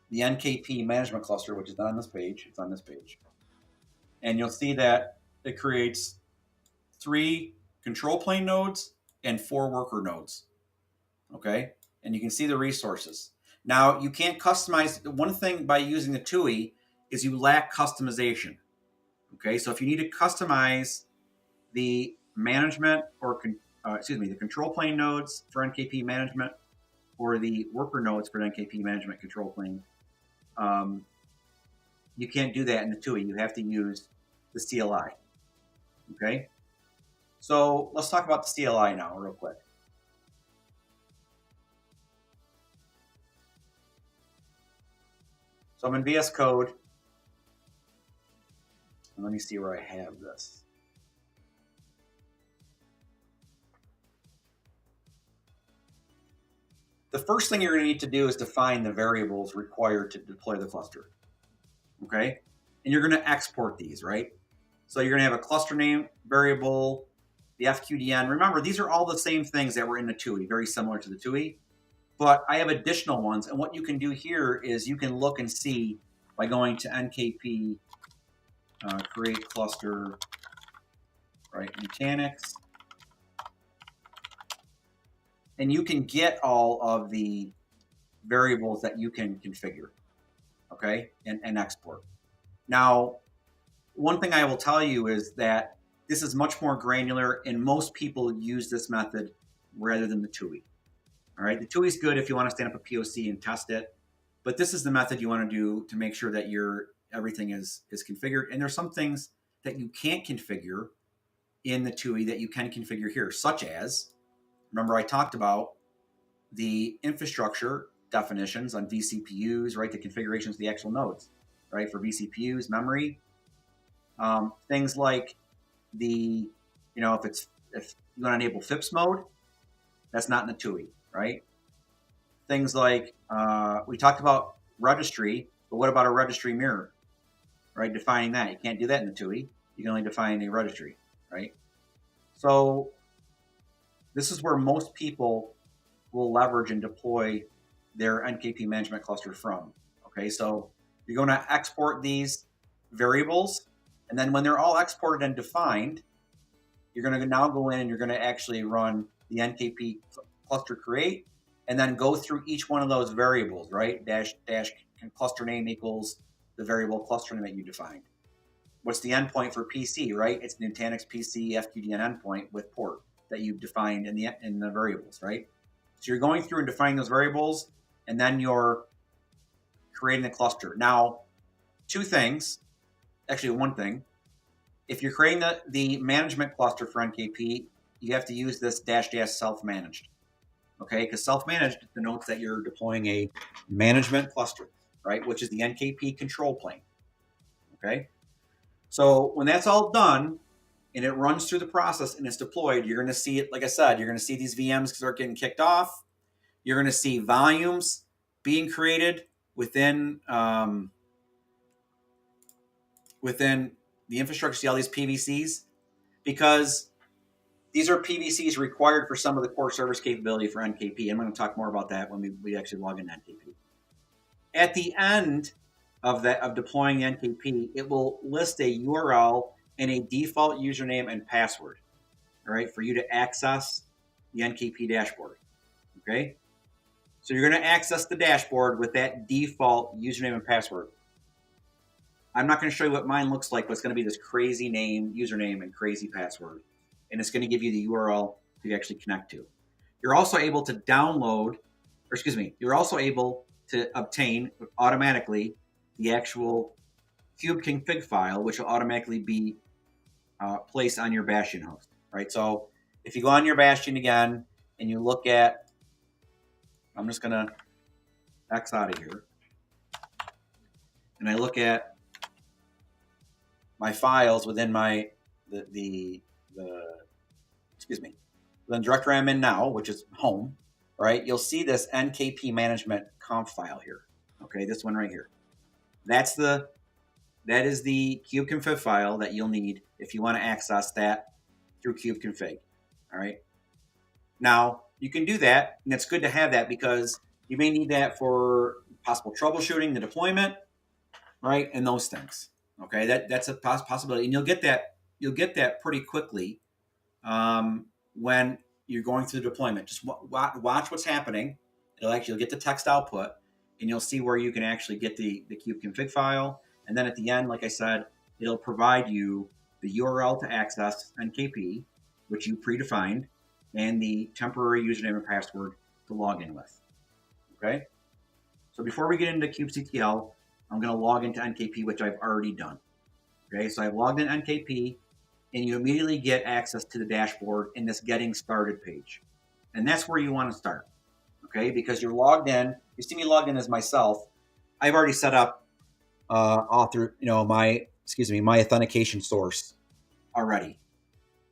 the NKP management cluster, which is not on this page, it's on this page. And you'll see that it creates 3 control plane nodes and 4 worker nodes. Okay, and you can see the resources. Now you can't customize. One thing by using the TUI is you lack customization. Okay, so if you need to customize the management or the control plane nodes for NKP management or the worker nodes for NKP management control plane, you can't do that in the TUI. You have to use the CLI. Okay, so let's talk about the CLI now real quick. So I'm in VS Code. And let me see where I have this. The first thing you're going to need to do is define the variables required to deploy the cluster. Okay? And you're going to export these, right? So you're going to have a cluster name variable, the FQDN. Remember, these are all the same things that were in the TUI, very similar to the TUI. But I have additional ones. And what you can do here is you can look and see by going to NKP create cluster, right, Nutanix. And you can get all of the variables that you can configure, okay, and export. Now, one thing I will tell you is that this is much more granular, and most people use this method rather than the TUI. All right, the TUI is good if you want to stand up a POC and test it, but this is the method you want to do to make sure that everything is configured. And there's some things that you can't configure in the TUI that you can configure here, such as, remember I talked about the infrastructure definitions on vCPUs, right? The configurations of the actual nodes, right? For vCPUs, memory, things like if you want to enable FIPS mode, that's not in the TUI, right? Things like we talked about registry, but what about a registry mirror, right? Defining that, you can't do that in the TUI. You can only define a registry, right? So this is where most people will leverage and deploy their NKP management cluster from. Okay, so you're going to export these variables, and then when they're all exported and defined, you're going to now go in and you're going to actually run the NKP cluster create, and then go through each one of those variables, right? Dash cluster name equals the variable cluster name that you defined. What's the endpoint for PC, right? It's Nutanix PC FQDN endpoint with port that you've defined in the variables, right? So you're going through and defining those variables, and then you're creating the cluster. Now, two things, actually one thing. If you're creating the management cluster for NKP, you have to use this -- self-managed, okay? Because self-managed denotes that you're deploying a management cluster, right? Which is the NKP control plane, okay? So when that's all done, and it runs through the process and it's deployed, you're going to see it, like I said, you're going to see these VMs start getting kicked off. You're going to see volumes being created within the infrastructure. See all these PVCs? Because these are PVCs required for some of the core service capability for NKP. I'm going to talk more about that when we actually log into NKP. At the end of deploying NKP, it will list a URL and a default username and password, all right, for you to access the NKP dashboard, okay? So you're going to access the dashboard with that default username and password. I'm not going to show you what mine looks like, but it's going to be this crazy username and crazy password, and it's going to give you the URL to actually connect to. You're also able to you're also able to obtain automatically the actual kube config file, which will automatically be placed on your Bastion host, right? So if you go on your Bastion again and you look at, I'm just going to X out of here, and I look at my files within then directory I'm in now, which is home, right? You'll see this NKP management conf file here. Okay, this one right here. That is the kubeconfig file that you'll need if you want to access that through kubeconfig. All right. Now you can do that, and it's good to have that because you may need that for possible troubleshooting, the deployment, right, and those things. Okay, that's a possibility, and you'll get that pretty quickly when you're going through the deployment. Just watch what's happening. You'll get the text output, and you'll see where you can actually get the kubeconfig file. And then at the end, like I said, it'll provide you the URL to access NKP, which you predefined, and the temporary username and password to log in with. Okay? So before we get into kubectl, I'm going to log into NKP, which I've already done. Okay, so I've logged in NKP, and you immediately get access to the dashboard in this Getting Started page. And that's where you want to start. Okay, because you're logged in. You see me logged in as myself. I've already set up my authentication source already.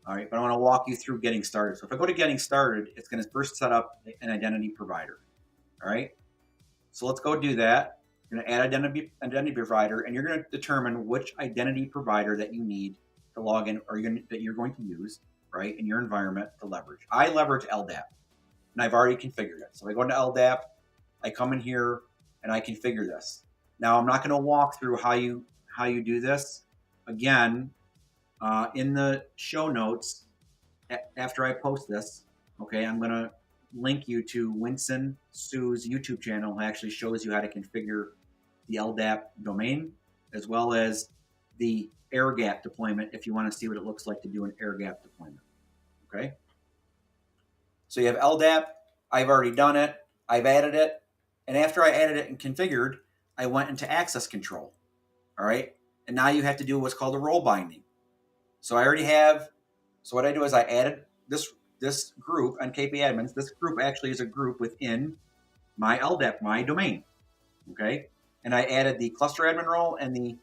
All right, but I want to walk you through getting started. So if I go to getting started, it's going to first set up an identity provider. All right, so let's go do that. You're going to add identity provider, and you're going to determine which identity provider that you need to log in, or that you're going to use, right, in your environment to leverage. I leverage LDAP, and I've already configured it. So if I go into LDAP, I come in here and I configure this. Now I'm not going to walk through how you do this. Again, in the show notes after I post this, okay, I'm going to link you to Winston Sue's YouTube channel. It actually shows you how to configure the LDAP domain as well as the air gap deployment if you want to see what it looks like to do an air gap deployment. Okay, so you have LDAP. I've already done it. I've added it, and after I added it and configured, I went into access control. All right, and now you have to do what's called a role binding. So I already have. So what I do is I added this group, NKP admins. This group actually is a group within my LDAP, my domain. Okay, and I added the cluster admin role and the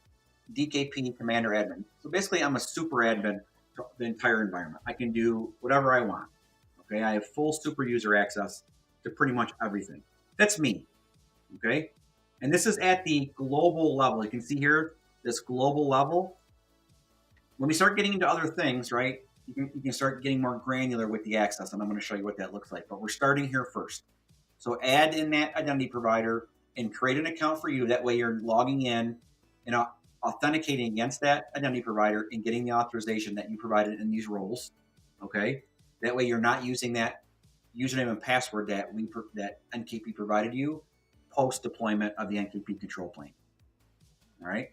DKP commander admin. So basically, I'm a super admin to the entire environment. I can do whatever I want. Okay, I have full super user access to pretty much everything. That's me. Okay, and this is at the global level. You can see here this global level. When we start getting into other things, right, you can start getting more granular with the access, and I'm going to show you what that looks like. But we're starting here first. So add in that identity provider and create an account for you. That way you're logging in and authenticating against that identity provider and getting the authorization that you provided in these roles. Okay, that way you're not using that username and password that NKP provided you post deployment of the NKP control plane. All right,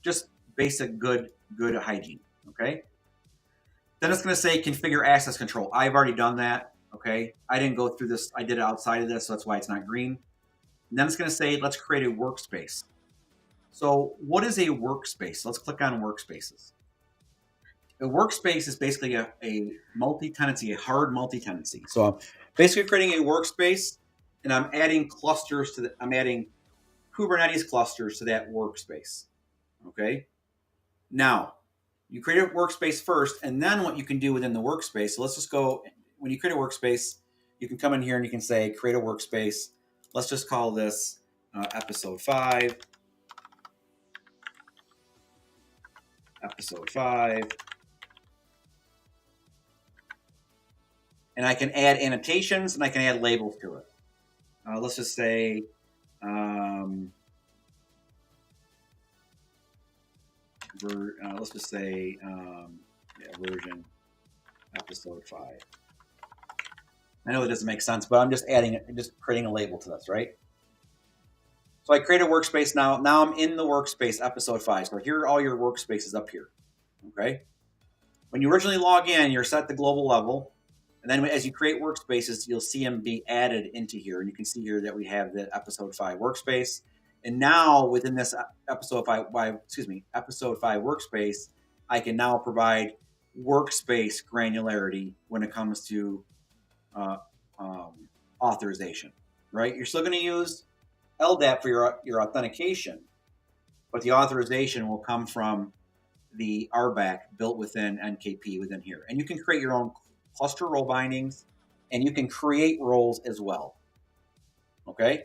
just basic good hygiene. Okay, then it's going to say configure access control. I've already done that. Okay, I didn't go through this. I did it outside of this, so that's why it's not green. And then it's going to say let's create a workspace. So what is a workspace? Let's click on workspaces. A workspace is basically a multi-tenancy, a hard multi-tenancy. So I'm basically creating a workspace, and I'm adding clusters I'm adding Kubernetes clusters to that workspace. Okay. Now, you create a workspace first, and then what you can do within the workspace. So let's just go. When you create a workspace, you can come in here and you can say create a workspace. Let's just call this episode 5. Episode 5. And I can add annotations and I can add labels to it. Let's just say version episode 5. I know it doesn't make sense, but I'm just creating a label to this, right? So I create a workspace now. Now I'm in the workspace episode 5. So here are all your workspaces up here. Okay. When you originally log in, you're set at the global level. And then as you create workspaces, you'll see them be added into here. And you can see here that we have the episode 5 workspace. And now within this episode 5 workspace, I can now provide workspace granularity when it comes to authorization, right? You're still going to use LDAP for your authentication, but the authorization will come from the RBAC built within NKP within here. And you can create your own cluster role bindings, and you can create roles as well. Okay?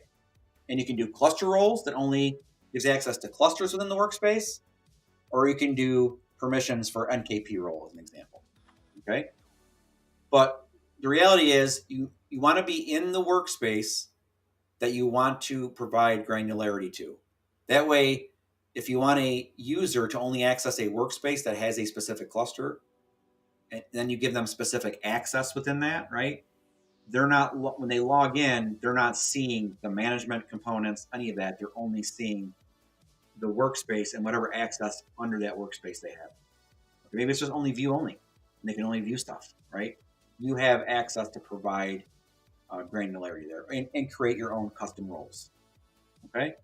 And you can do cluster roles that only gives access to clusters within the workspace, or you can do permissions for NKP role as an example. Okay? But the reality is you want to be in the workspace that you want to provide granularity to. That way, if you want a user to only access a workspace that has a specific cluster, and then you give them specific access within that, right? They're not, when they log in, they're not seeing the management components, any of that. They're only seeing the workspace and whatever access under that workspace they have. Maybe it's just only view only, and they can only view stuff, right? You have access to provide granularity there and create your own custom roles. Okay.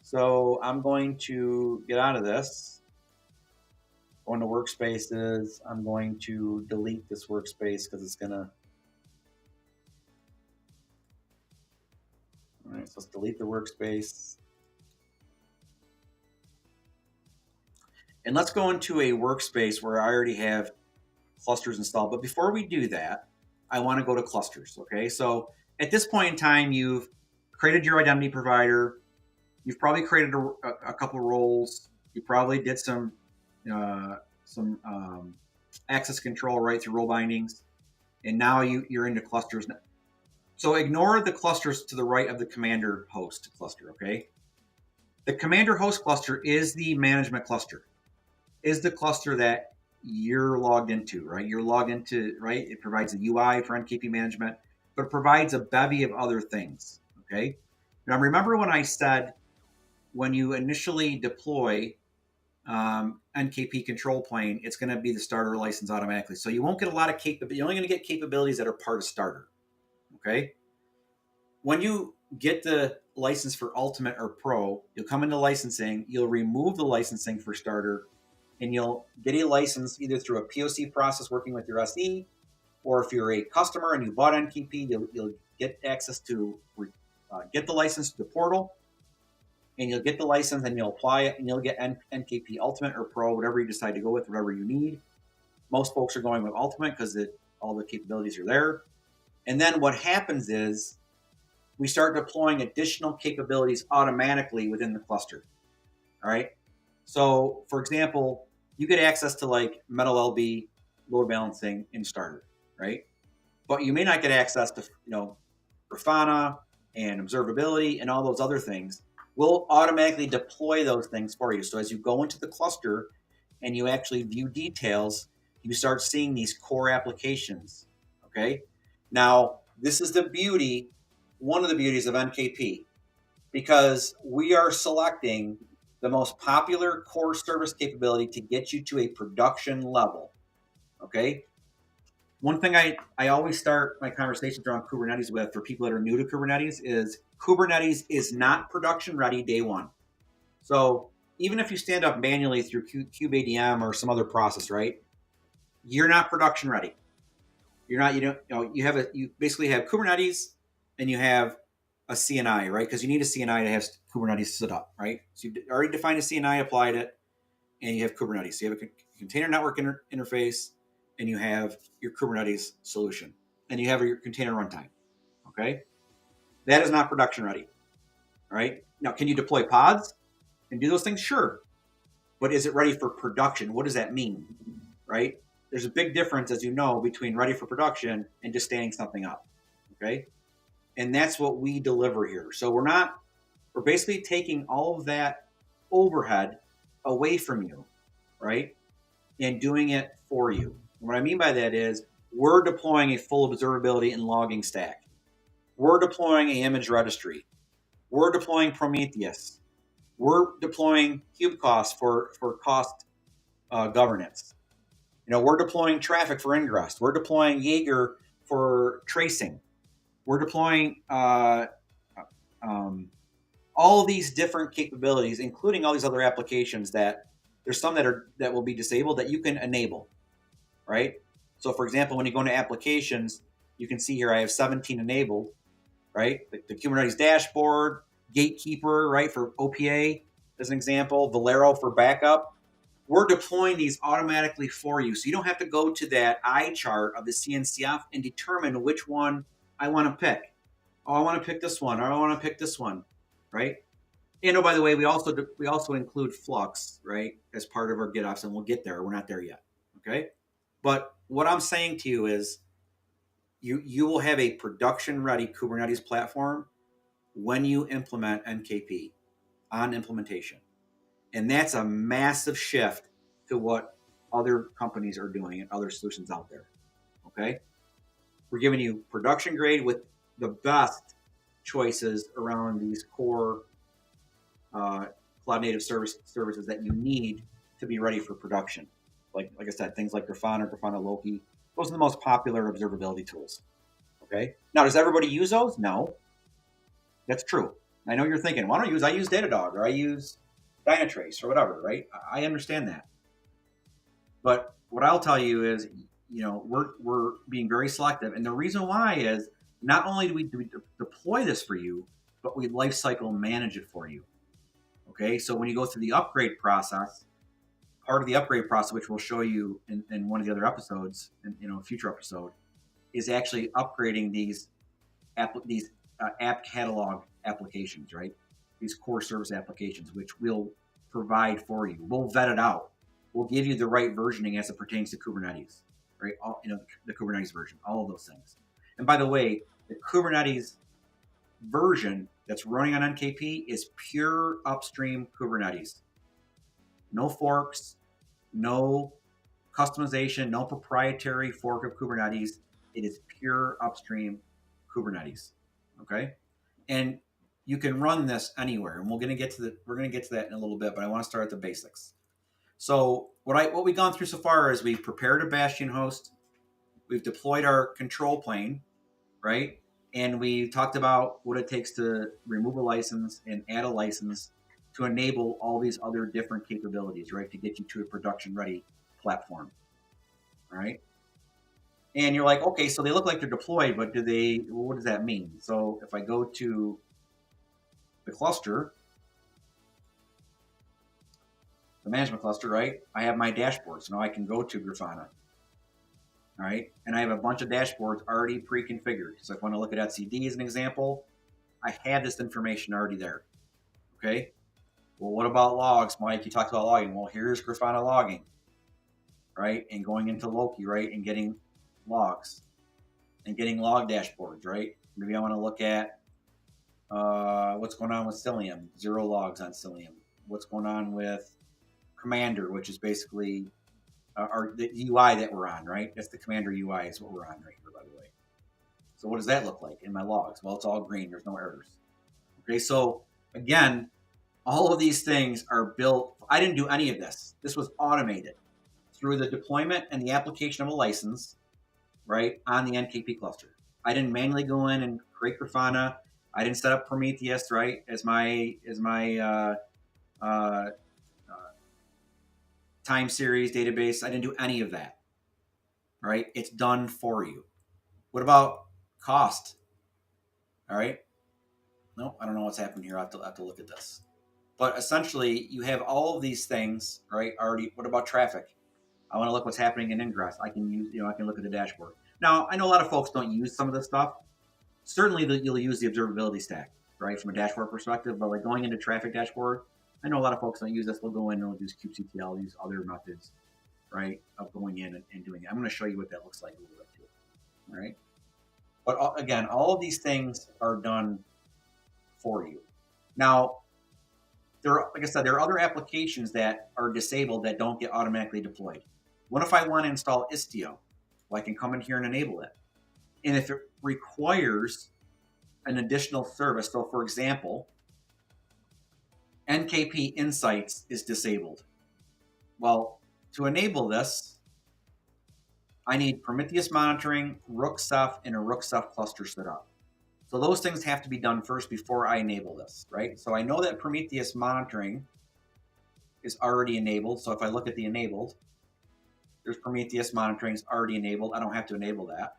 So I'm going to get out of this. Go into workspaces. I'm going to delete this workspace because it's going to. All right. So let's delete the workspace. And let's go into a workspace where I already have clusters installed. But before we do that, I want to go to clusters. Okay. So at this point in time, you've created your identity provider. You've probably created a couple of roles. You probably did some access control right through role bindings. And now you're into clusters. So ignore the clusters to the right of the commander host cluster. Okay. The commander host cluster is the management cluster, is the cluster that you're logged into, right? You're logged into, right? It provides a UI for NKP management, but it provides a bevy of other things, okay? Now, remember when I said when you initially deploy NKP control plane, it's going to be the starter license automatically. So you won't get a lot of capability. You're only going to get capabilities that are part of starter, okay? When you get the license for Ultimate or Pro, you'll come into licensing, you'll remove the licensing for starter, and you'll get a license either through a POC process working with your SE, or if you're a customer and you bought NKP, you'll get access to get the license to the portal, and you'll get the license and you'll apply it, and you'll get NKP Ultimate or Pro, whatever you decide to go with, whatever you need. Most folks are going with Ultimate because all the capabilities are there. And then what happens is we start deploying additional capabilities automatically within the cluster. All right. So, for example, you get access to like Metal LB, load balancing in starter, right? But you may not get access to, Grafana and observability and all those other things. We'll automatically deploy those things for you. So as you go into the cluster and you actually view details, you start seeing these core applications, okay? Now, this is one of the beauties of NKP, because we are selecting the most popular core service capability to get you to a production level, okay? One thing I always start my conversations around Kubernetes with for people that are new to Kubernetes is Kubernetes is not production ready day one. So even if you stand up manually through kubeadm or some other process, right? You're not production ready. You basically have Kubernetes and you have a CNI, right? Because you need a CNI to have Kubernetes set up, right? So you've already defined a CNI, applied it, and you have Kubernetes. So you have a container network interface, and you have your Kubernetes solution, and you have your container runtime, okay? That is not production ready, all right? Now, can you deploy pods and do those things? Sure. But is it ready for production? What does that mean, right? There's a big difference, as you know, between ready for production and just standing something up, okay? And that's what we deliver here. So we're basically taking all of that overhead away from you, right? And doing it for you. And what I mean by that is we're deploying a full observability and logging stack. We're deploying an image registry. We're deploying Prometheus. We're deploying KubeCost for cost governance. We're deploying traffic for ingress. We're deploying Jaeger for tracing. We're deploying all these different capabilities, including all these other applications that there's some that will be disabled that you can enable, right? So for example, when you go into applications, you can see here I have 17 enabled, right? The Kubernetes dashboard, Gatekeeper, right, for OPA as an example, Valero for backup, we're deploying these automatically for you. So you don't have to go to that eye chart of the CNCF and determine which one I want to pick. Oh, I want to pick this one, or I want to pick this one, right? And oh, by the way, we also include Flux, right, as part of our GitOps, and we'll get there. We're not there yet, okay? But what I'm saying to you is, you will have a production ready Kubernetes platform when you implement NKP on implementation. And that's a massive shift to what other companies are doing and other solutions out there. Okay. We're giving you production grade with the best choices around these core cloud native services that you need to be ready for production. Like I said, things like Grafana, Grafana Loki, those are the most popular observability tools. Okay. Now, does everybody use those? No. That's true. I know you're thinking, why don't I use Datadog or I use Dynatrace or whatever, right? I understand that. But what I'll tell you is, we're being very selective. And the reason why is not only do we deploy this for you, but we lifecycle manage it for you. Okay. So when you go through the upgrade process, part of the upgrade process, which we'll show you in one of the other episodes, in a future episode, is actually upgrading these app catalog applications, right? These core service applications, which we'll provide for you. We'll vet it out. We'll give you the right versioning as it pertains to Kubernetes, right? The Kubernetes version, all of those things. And by the way, the Kubernetes version that's running on NKP is pure upstream Kubernetes. No forks, no customization, no proprietary fork of Kubernetes. It is pure upstream Kubernetes. Okay. And you can run this anywhere. And we're going to get to that in a little bit, but I want to start at the basics. So what we've gone through so far is we've prepared a Bastion host, we've deployed our control plane, right? And we talked about what it takes to remove a license and add a license to enable all these other different capabilities, right? To get you to a production ready platform. All right. And you're like, okay, so they look like they're deployed, but what does that mean? So if I go to the cluster, the management cluster, right? I have my dashboard. So now I can go to Grafana. All right. And I have a bunch of dashboards already pre-configured. So if I want to look at etcd as an example, I have this information already there. Okay. Well, what about logs? Mike, you talked about logging. Well, here's Grafana logging, right? And going into Loki, right? And getting logs and getting log dashboards, right? Maybe I want to look at what's going on with Cilium, 0 logs on Cilium. What's going on with Commander, which is basically the UI that we're on, right? That's the Commander UI is what we're on right here, by the way. So what does that look like in my logs? Well, it's all green. There's no errors. Okay, so again, all of these things are built. I didn't do any of this. This was automated through the deployment and the application of a license, right, on the NKP cluster. I didn't manually go in and create Grafana. I didn't set up Prometheus, right, as my time series database. I didn't do any of that, right? It's done for you. What about cost? All right. No, I don't know what's happening here. I have to look at this. But essentially, you have all of these things, right, already. What about traffic? I want to look what's happening in Ingress. I can look at the dashboard. Now, I know a lot of folks don't use some of this stuff. Certainly, you'll use the observability stack, right, from a dashboard perspective. But like going into traffic dashboard, I know a lot of folks don't use this. They'll go in and they'll use kubectl, use other methods, right, of going in and doing it. I'm going to show you what that looks like a little bit too. All right. But again, all of these things are done for you. Now, like I said, there are other applications that are disabled that don't get automatically deployed. What if I want to install Istio? Well, I can come in here and enable it. And if it requires an additional service, so for example, NKP Insights is disabled. Well, to enable this, I need Prometheus monitoring, Rook-Ceph, and a Rook-Ceph cluster set up. So those things have to be done first before I enable this, right? So I know that Prometheus monitoring is already enabled. So if I look at the enabled, there's Prometheus monitoring is already enabled. I don't have to enable that.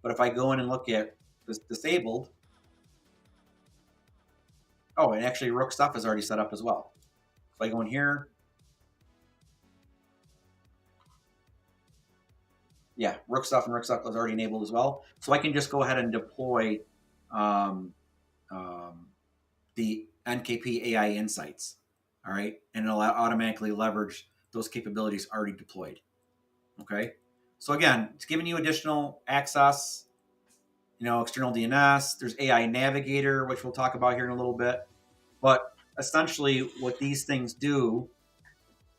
But if I go in and look at this disabled, oh, and actually Rook-Ceph is already set up as well. If I go in here, Yeah, Rook stuff and Rook stuff is already enabled as well. So I can just go ahead and deploy um, um, the NKP AI insights. All right, and it'll automatically leverage those capabilities already deployed. Okay, so again, it's giving you additional access. External DNS. There's AI Navigator, which we'll talk about here in a little bit. But essentially, what these things do.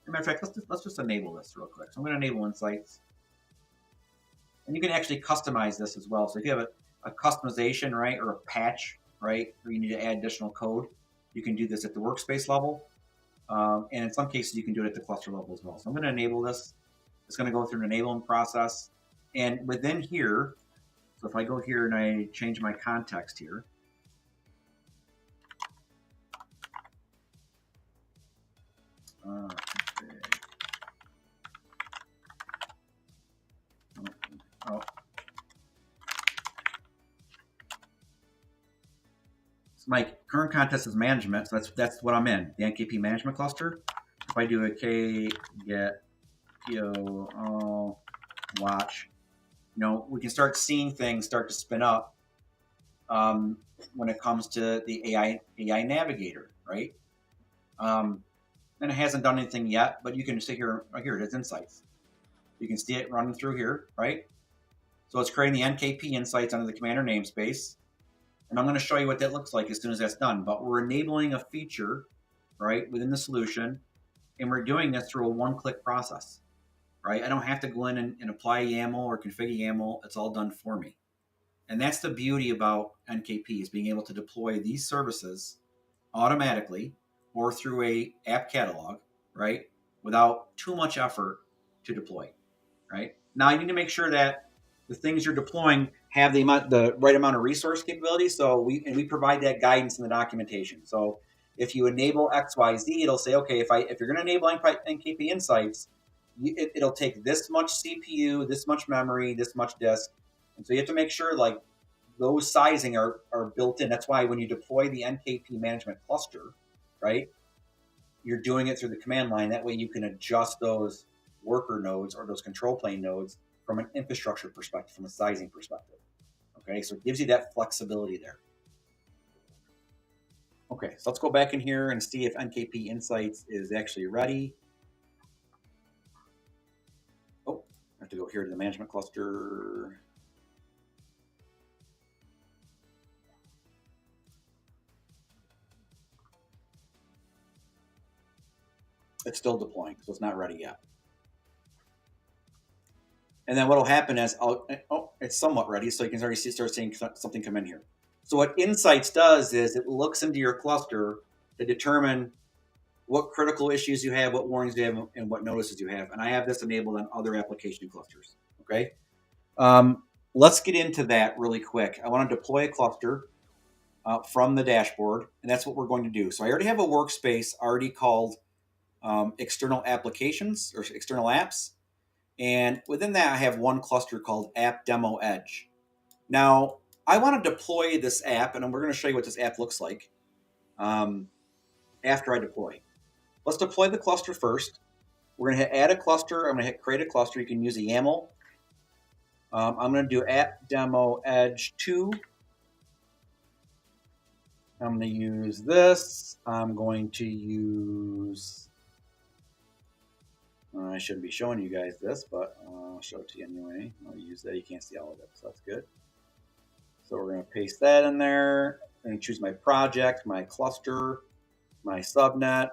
As a matter of fact, let's just enable this real quick. So I'm going to enable insights. And you can actually customize this as well. So if you have a customization, right, or a patch, right, or you need to add additional code, you can do this at the workspace level. And in some cases, you can do it at the cluster level as well. So I'm going to enable this. It's going to go through an enablement process. And within here, so if I go here and I change my context here, okay. Oh. So my current context is management, so that's what I'm in, the NKP management cluster. If I do a k get po watch, we can start seeing things start to spin up when it comes to the AI Navigator, right? And it hasn't done anything yet, but you can see here, right here, it is insights. You can see it running through here, right? So it's creating the NKP insights under the commander namespace. And I'm going to show you what that looks like as soon as that's done. But we're enabling a feature, right, within the solution. And we're doing this through a one-click process, right? I don't have to go in and apply a YAML or configure a YAML. It's all done for me. And that's the beauty about NKP, is being able to deploy these services automatically or through a app catalog, right, without too much effort to deploy, right? Now you need to make sure that the things you're deploying have the right amount of resource capability. So we provide that guidance in the documentation. So if you enable XYZ, it'll say, okay, if you're going to enable NKP Insights, it'll take this much CPU, this much memory, this much disk, and so you have to make sure like those sizing are built in. That's why when you deploy the NKP management cluster, right, you're doing it through the command line. That way you can adjust those worker nodes or those control plane nodes from an infrastructure perspective, from a sizing perspective. Okay, so it gives you that flexibility there. Okay, so let's go back in here and see if NKP Insights is actually ready. Oh, I have to go here to the management cluster. It's still deploying, so it's not ready yet. And then what will happen is, it's somewhat ready, so you can already start seeing something come in here. So what Insights does is it looks into your cluster to determine what critical issues you have, what warnings you have, and what notices you have. And I have this enabled on other application clusters. Okay. Let's get into that really quick. I want to deploy a cluster from the dashboard, and that's what we're going to do. So I already have a workspace already called external applications or external apps. And within that, I have one cluster called App Demo Edge. Now, I want to deploy this app, and we're going to show you what this app looks like after I deploy. Let's deploy the cluster first. We're going to hit Add a Cluster. I'm going to hit Create a Cluster. You can use a YAML. I'm going to do App Demo Edge 2. I'm going to use this. I'm going to use... I shouldn't be showing you guys this, but I'll show it to you anyway. I'll use that. You can't see all of it, so that's good. So we're going to paste that in there. I'm going to choose my project, my cluster, my subnet,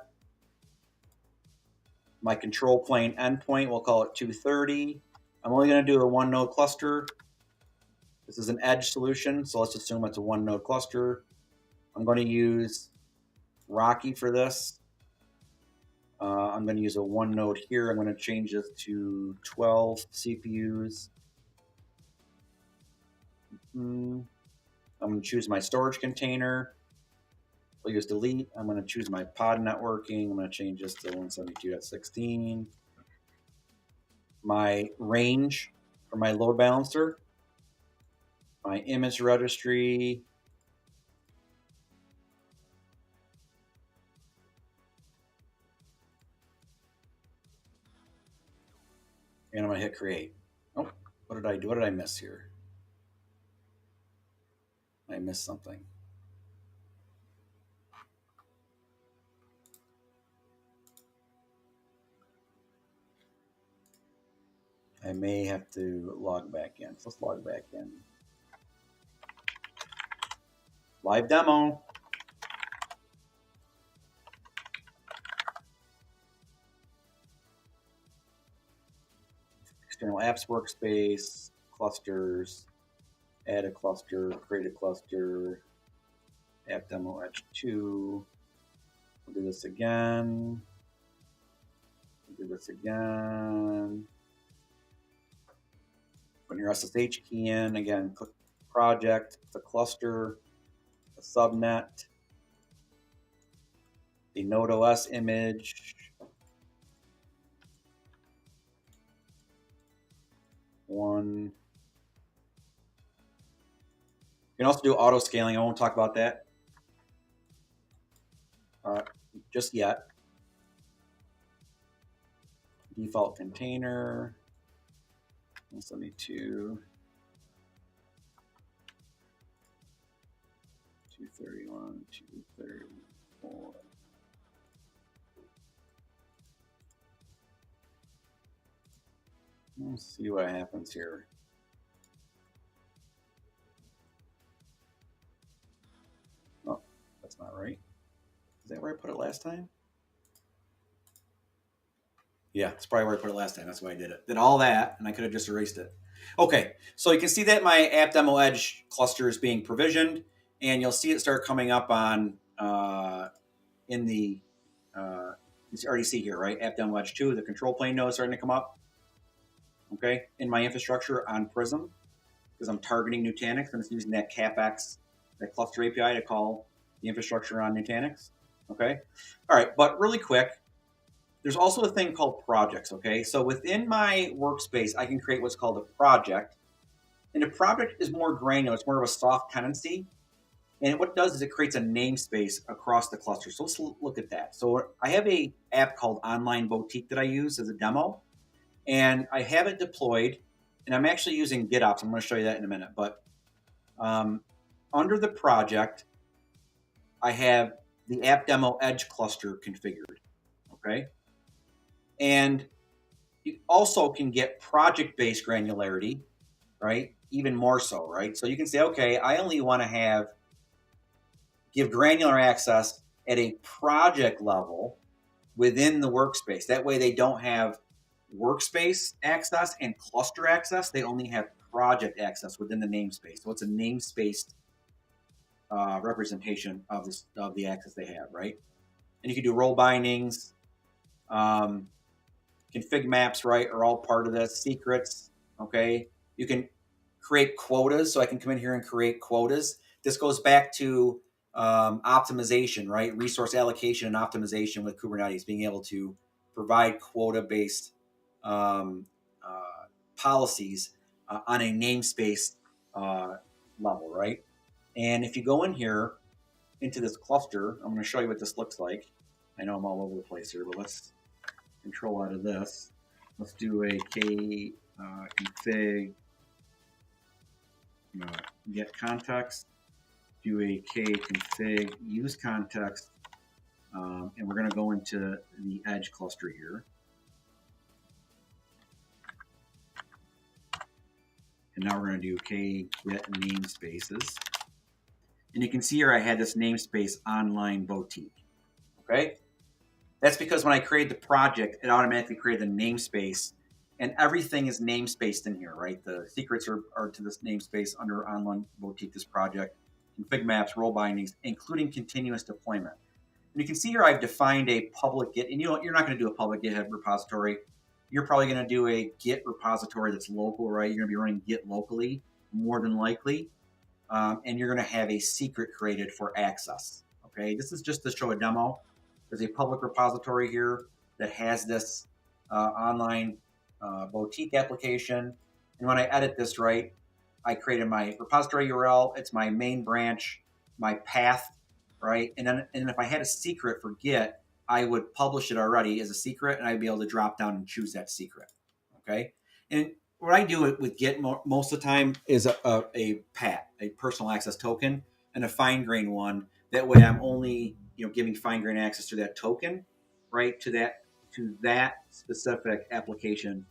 my control plane endpoint. We'll call it 230. I'm only going to do a one node cluster. This is an edge solution, so let's assume it's a one node cluster. I'm going to use Rocky for this. I'm going to use a one node here. I'm going to change this to 12 CPUs. I'm going to choose my storage container. I'll use delete. I'm going to choose my pod networking. I'm going to change this to 172.16. My range for my load balancer. My image registry. And I'm going to hit create. Oh, What did I do? What did I miss here? I missed something. I may have to log back in. So let's log back in. Live demo. External apps workspace, clusters, add a cluster, create a cluster, app demo edge 2. We'll do this again. We'll do this again. Put your SSH key in. Again, click project, the cluster, the subnet, the Node OS image. One. You can also do auto scaling. I won't talk about that just yet. Default container, 172, 231, 234. Let's see what happens here. Oh, that's not right. Is that where I put it last time? Yeah, it's probably where I put it last time. That's why I did it. Did all that, and I could have just erased it. Okay, so you can see that my app demo edge cluster is being provisioned, and you'll see it start coming up on in the you already see here, right? App demo edge 2, the control plane node is starting to come up. Okay, in my infrastructure on Prism, because I'm targeting Nutanix, and it's using that CapEx, that cluster API to call the infrastructure on Nutanix. Okay, all right, but really quick, there's also a thing called projects, okay? So within my workspace, I can create what's called a project. And a project is more granular. It's more of a soft tenancy. And what it does is it creates a namespace across the cluster. So let's look at that. So I have a app called Online Boutique that I use as a demo. And I have it deployed. And I'm actually using GitOps. I'm going to show you that in a minute. But under the project, I have the app demo edge cluster configured, okay? And you also can get project-based granularity, right? Even more so, right? So you can say, okay, I only want to give granular access at a project level within the workspace. That way they don't have workspace access and cluster access. They only have project access within the namespace. So it's a namespaced representation of the access they have, right? And you can do role bindings, config maps, right, are all part of this. Secrets, okay? You can create quotas, so I can come in here and create quotas. This goes back to optimization, right? Resource allocation and optimization with Kubernetes, being able to provide quota-based policies on a namespace level, right? And if you go in here into this cluster, I'm going to show you what this looks like. I know I'm all over the place here, but let's control out of this. Let's do a k config get context. Do a k config use context, and we're going to go into the edge cluster here. And now we're going to do k get namespaces. And you can see here I had this namespace Online Boutique. Okay? That's because when I create the project, it automatically created a namespace, and everything is namespaced in here, right? The secrets are to this namespace under Online Boutique, this project, config maps, role bindings, including continuous deployment. And you can see here I've defined a public Git, and you're not going to do a public GitHub repository. You're probably going to do a Git repository that's local, right? You're going to be running Git locally, more than likely, and you're going to have a secret created for access. Okay, this is just to show a demo. There's a public repository here that has this online boutique application. And when I edit this, right, I created my repository URL. It's my main branch, my path, right? And if I had a secret for Git, I would publish it already as a secret, and I'd be able to drop down and choose that secret. Okay. And what I do with Git most of the time is a PAT, a personal access token, and a fine grain one. That way, I'm only giving fine grain access to that token, right, to that specific application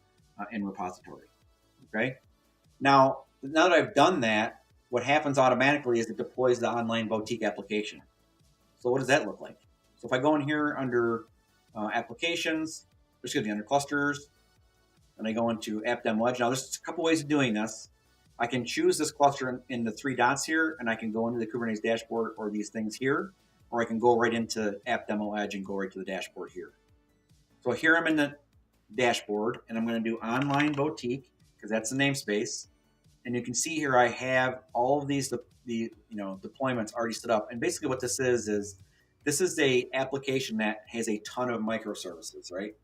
in repository. Okay. Now that I've done that, what happens automatically is it deploys the online boutique application. So what does that look like? So if I go in here under applications, excuse me, under clusters, and I go into App Demo Edge. Now, there's a couple ways of doing this. I can choose this cluster in the three dots here, and I can go into the Kubernetes dashboard or these things here, or I can go right into App Demo Edge and go right to the dashboard here. So here I'm in the dashboard, and I'm going to do Online Boutique because that's the namespace. And you can see here I have all of these deployments already set up. And basically what this is this is a application that has a ton of microservices, right?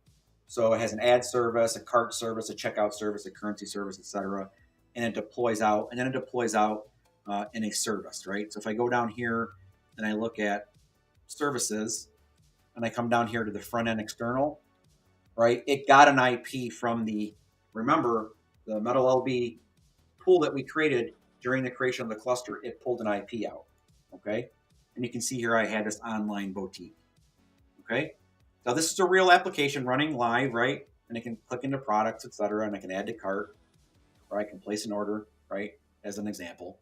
So it has an ad service, a cart service, a checkout service, a currency service, etc. And it deploys out, and then it deploys out in a service, right? So if I go down here and I look at services, and I come down here to the front end external, right? It got an IP from remember, the Metal LB pool that we created during the creation of the cluster, it pulled an IP out, okay? And you can see here I had this online boutique, okay? Now this is a real application running live, right? And I can click into products, etc., and I can add to cart, or I can place an order, right, as an example.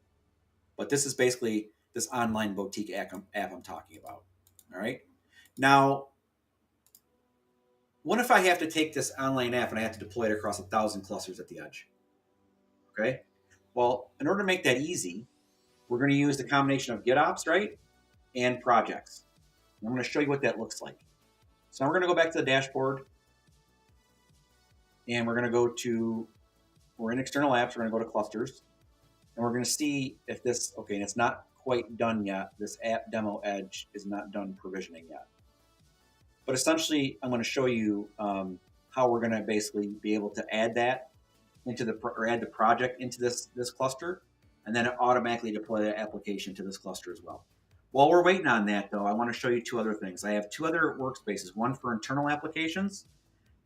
But this is basically this online boutique app I'm talking about, all right? Now, what if I have to take this online app and I have to deploy it across 1,000 clusters at the edge, okay? Well, in order to make that easy, we're going to use the combination of GitOps, right, and projects. And I'm going to show you what that looks like. So now we're going to go back to the dashboard, and we're going to go to, we're in external apps, we're going to go to clusters, and we're going to see if this, okay, and it's not quite done yet. This app demo edge is not done provisioning yet. But essentially, I'm going to show you how we're going to basically be able to add that into add the project into this cluster, and then automatically deploy the application to this cluster as well. While we're waiting on that, though, I want to show you two other things. I have two other workspaces, one for internal applications,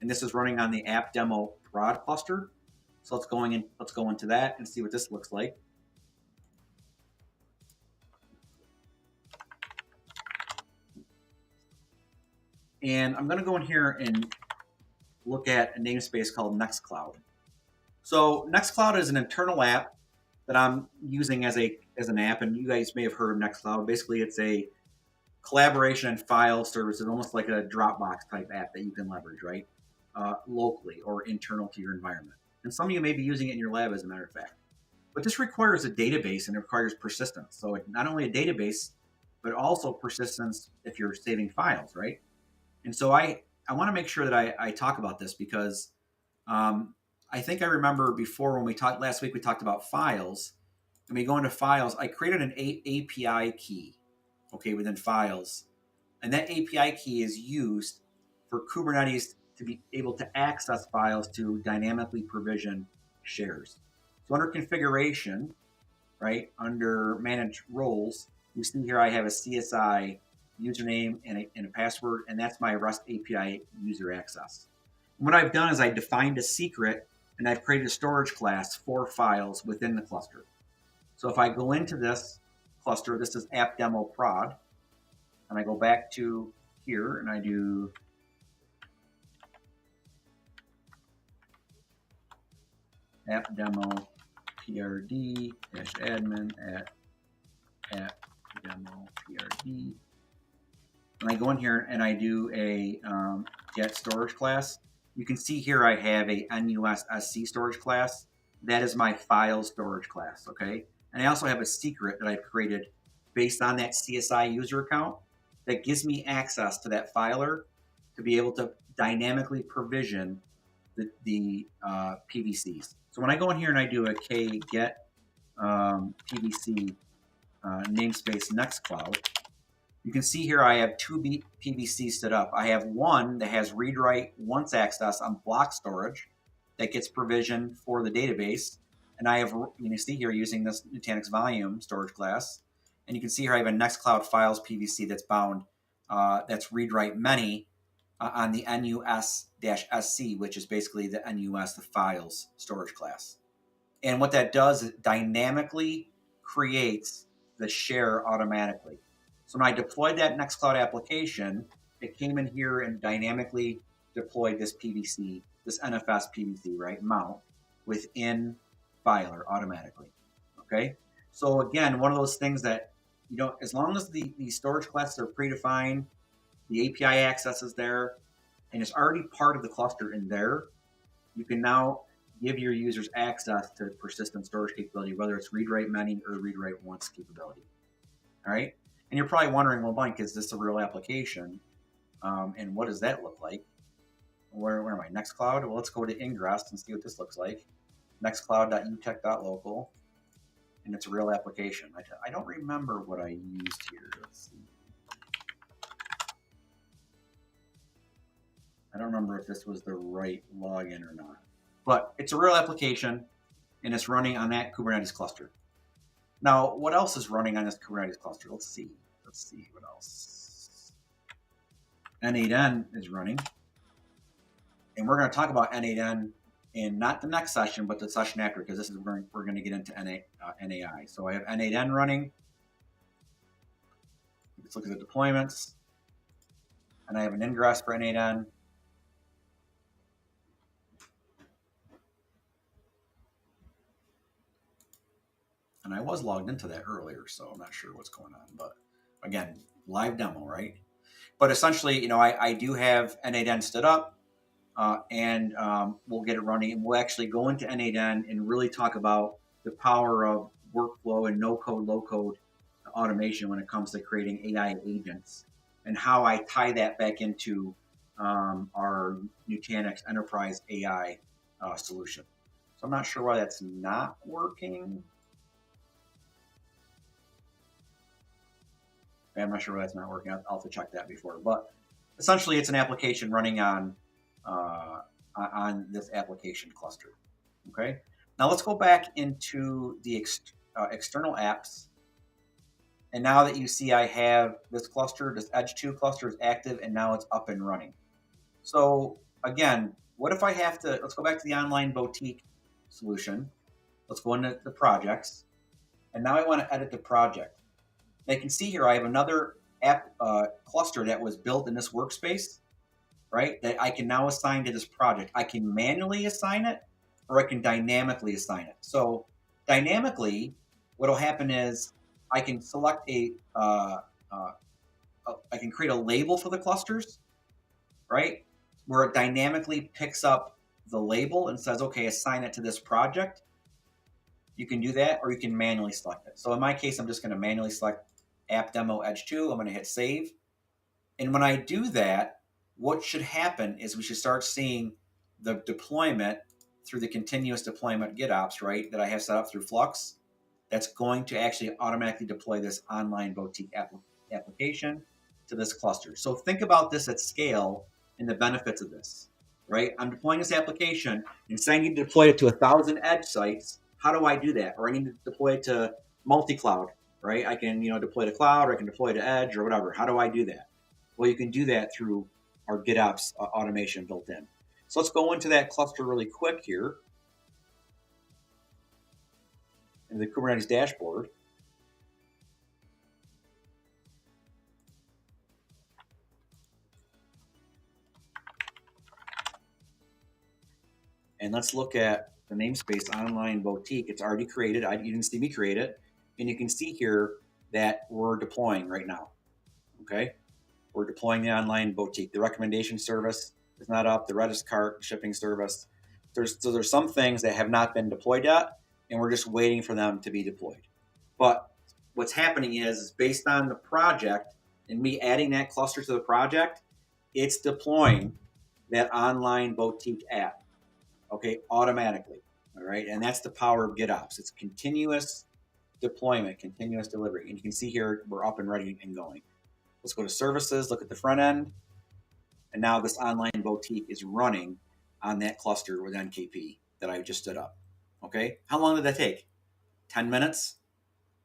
and this is running on the app demo prod cluster. So let's go into that and see what this looks like. And I'm going to go in here and look at a namespace called Nextcloud. So Nextcloud is an internal app that I'm using as an app, and you guys may have heard of Nextcloud. Basically, it's a collaboration and file service. It's almost like a Dropbox type app that you can leverage, right, locally or internal to your environment. And some of you may be using it in your lab, as a matter of fact. But this requires a database, and it requires persistence. So not only a database, but also persistence if you're saving files, right? And so I want to make sure that I talk about this because I think I remember before when we talked last week, we talked about files. And we go into files, I created an API key, okay, within files. And that API key is used for Kubernetes to be able to access files to dynamically provision shares. So under configuration, right, under manage roles, you see here I have a CSI username and a password, and that's my REST API user access. And what I've done is I defined a secret, and I've created a storage class for files within the cluster. So if I go into this cluster, this is app demo prod, and I go back to here and I do app demo prd -admin at app demo prd. And I go in here and I do a get storage class. You can see here I have a NUSSC storage class. That is my file storage class, okay? And I also have a secret that I've created based on that CSI user account that gives me access to that filer to be able to dynamically provision the PVCs. So when I go in here and I do a get PVC namespace Nextcloud, you can see here I have two PVCs set up. I have one that has read-write once access on block storage that gets provisioned for the database. And I have, you can see here using this Nutanix volume storage class. And you can see here I have a Nextcloud files PVC that's bound, that's read-write many on the NUS-SC, which is basically the NUS, the files storage class. And what that does is dynamically creates the share automatically. So when I deployed that Nextcloud application, it came in here and dynamically deployed this PVC, this NFS PVC, right, mount within Filer automatically. Okay. So again, one of those things that, as long as the storage classes are predefined, the API access is there, and it's already part of the cluster in there, you can now give your users access to persistent storage capability, whether it's read-write many or read-write once capability. All right. And you're probably wondering, well, Mike, is this a real application? And what does that look like? Where am I? Nextcloud? Well, let's go to Ingress and see what this looks like. Nextcloud.utech.local. And it's a real application. I don't remember what I used here. Let's see. I don't remember if this was the right login or not. But it's a real application, and it's running on that Kubernetes cluster. Now, what else is running on this Kubernetes cluster? Let's see what else. N8N is running. And we're going to talk about N8N in not the next session, but the session after, because this is where we're going to get into NAI. So I have N8N running. Let's look at the deployments. And I have an ingress for N8N. And I was logged into that earlier, so I'm not sure what's going on. But again, live demo, right? But essentially, I do have N8N stood up, and we'll get it running. And we'll actually go into N8N and really talk about the power of workflow and no-code, low-code automation when it comes to creating AI agents, and how I tie that back into our Nutanix Enterprise AI solution. So I'm not sure why that's not working. I'm not sure why that's not working. I'll have to check that before. But essentially, it's an application running on this application cluster. Okay. Now let's go back into the external apps. And now that you see I have this cluster, this Edge 2 cluster is active, and now it's up and running. So again, what if I have to, let's go back to the online boutique solution. Let's go into the projects. And now I want to edit the project. They can see here I have another app cluster that was built in this workspace, right, that I can now assign to this project. I can manually assign it, or I can dynamically assign it. So dynamically, what will happen is I can select I can create a label for the clusters, right, where it dynamically picks up the label and says, okay, assign it to this project. You can do that, or you can manually select it. So in my case, I'm just going to manually select app demo Edge 2. I'm going to hit save. And when I do that, what should happen is we should start seeing the deployment through the continuous deployment GitOps, right, that I have set up through Flux. That's going to actually automatically deploy this online boutique application to this cluster. So think about this at scale and the benefits of this, right? I'm deploying this application, and saying I need to deploy it to 1,000 Edge sites. How do I do that? Or I need to deploy it to multi-cloud, right? I can, deploy to cloud, or I can deploy to Edge, or whatever. How do I do that? Well, you can do that through our GitOps automation built in. So let's go into that cluster really quick here in the Kubernetes dashboard. And let's look at the namespace online boutique. It's already created. You didn't see me create it. And you can see here that we're deploying right now. Okay. We're deploying the online boutique. The recommendation service is not up. The Redis cart shipping service. There's some things that have not been deployed yet, and we're just waiting for them to be deployed. But what's happening is based on the project and me adding that cluster to the project, it's deploying that online boutique app, okay, automatically. All right. And that's the power of GitOps. It's continuous deployment, continuous delivery. And you can see here we're up and ready and going. Let's go to services, look at the front end. And now this online boutique is running on that cluster with NKP that I just stood up. Okay. How long did that take? 10 minutes?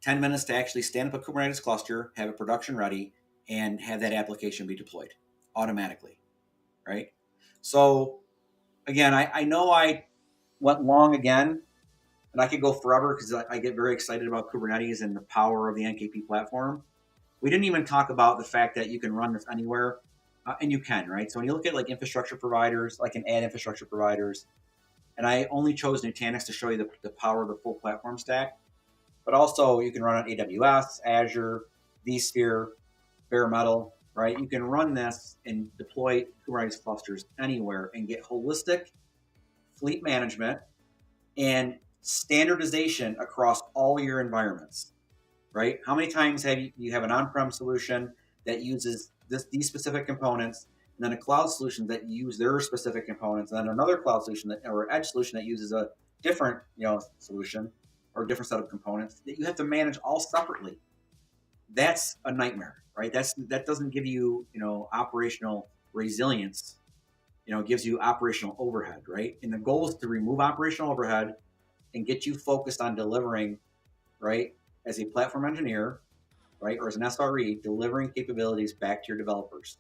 10 minutes to actually stand up a Kubernetes cluster, have it production ready, and have that application be deployed automatically. right? So again, I know I went long again, and I could go forever because I get very excited about Kubernetes and the power of the NKP platform. We didn't even talk about the fact that you can run this anywhere, and you can, right? So when you look at like infrastructure providers, I can add infrastructure providers, and I only chose Nutanix to show you the power of the full platform stack. But also you can run on AWS, Azure, vSphere, bare metal, right? You can run this and deploy Kubernetes clusters anywhere and get holistic fleet management and standardization across all your environments, right? How many times have you have an on-prem solution that uses these specific components, and then a cloud solution that use their specific components, and then another cloud solution or edge solution that uses a different solution or a different set of components that you have to manage all separately? That's a nightmare, right? That doesn't give you operational resilience. It gives you operational overhead, right? And the goal is to remove operational overhead and get you focused on delivering, right, as a platform engineer, right, or as an SRE, delivering capabilities back to your developers,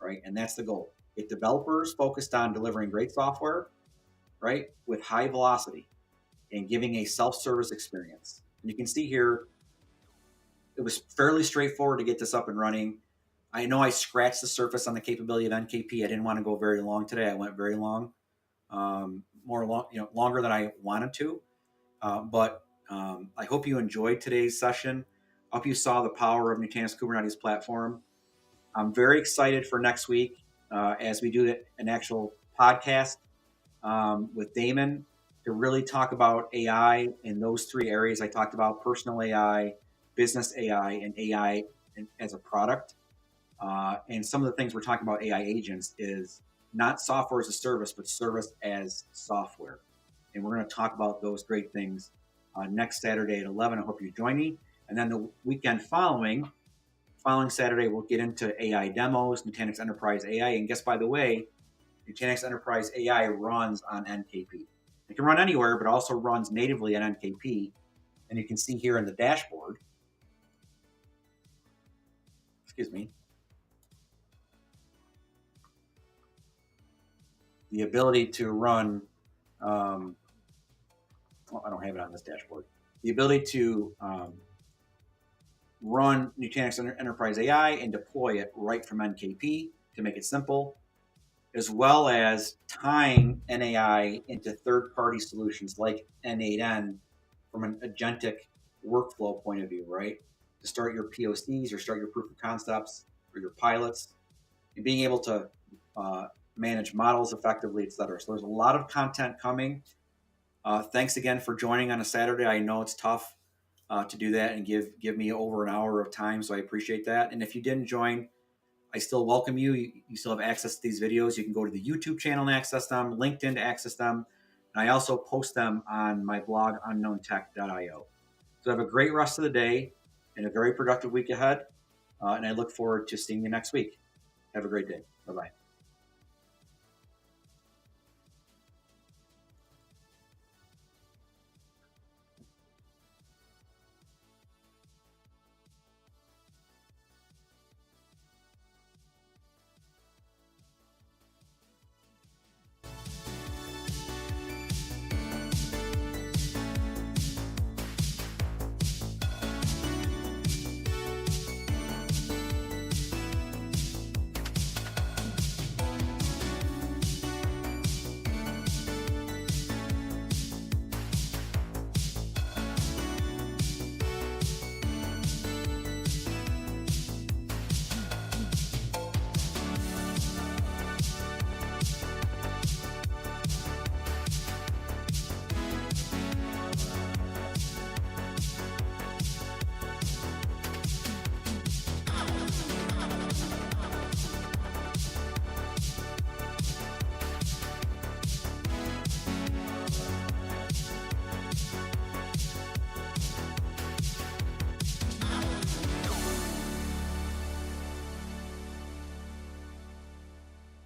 right? And that's the goal. Get developers focused on delivering great software, right, with high velocity and giving a self-service experience. And you can see here, it was fairly straightforward to get this up and running. I know I scratched the surface on the capability of NKP. I didn't want to go very long today. I went very long, longer than I wanted to. But I hope you enjoyed today's session. I hope you saw the power of Nutanix Kubernetes Platform. I'm very excited for next week as we do an actual podcast with Damon to really talk about AI in those three areas I talked about: personal AI, business AI, and AI as a product. And some of the things we're talking about AI agents is not software as a service, but service as software. And we're going to talk about those great things next Saturday at 11. I hope you join me. And then the weekend following Saturday, we'll get into AI demos, Nutanix Enterprise AI. And guess, by the way, Nutanix Enterprise AI runs on NKP. It can run anywhere, but also runs natively on NKP. And you can see here in the dashboard, the ability to run, I don't have it on this dashboard, the ability to run Nutanix Enterprise AI and deploy it right from NKP to make it simple, as well as tying NAI into third-party solutions like N8N from an agentic workflow point of view, right? To start your POCs or start your proof of concepts or your pilots, and being able to manage models effectively, et cetera. So there's a lot of content coming. Thanks again for joining on a Saturday. I know it's tough to do that and give me over an hour of time, so I appreciate that. And if you didn't join, I still welcome you. You still have access to these videos. You can go to the YouTube channel and access them, LinkedIn to access them, and I also post them on my blog, unknowntech.io. So have a great rest of the day and a very productive week ahead, and I look forward to seeing you next week. Have a great day. Bye-bye.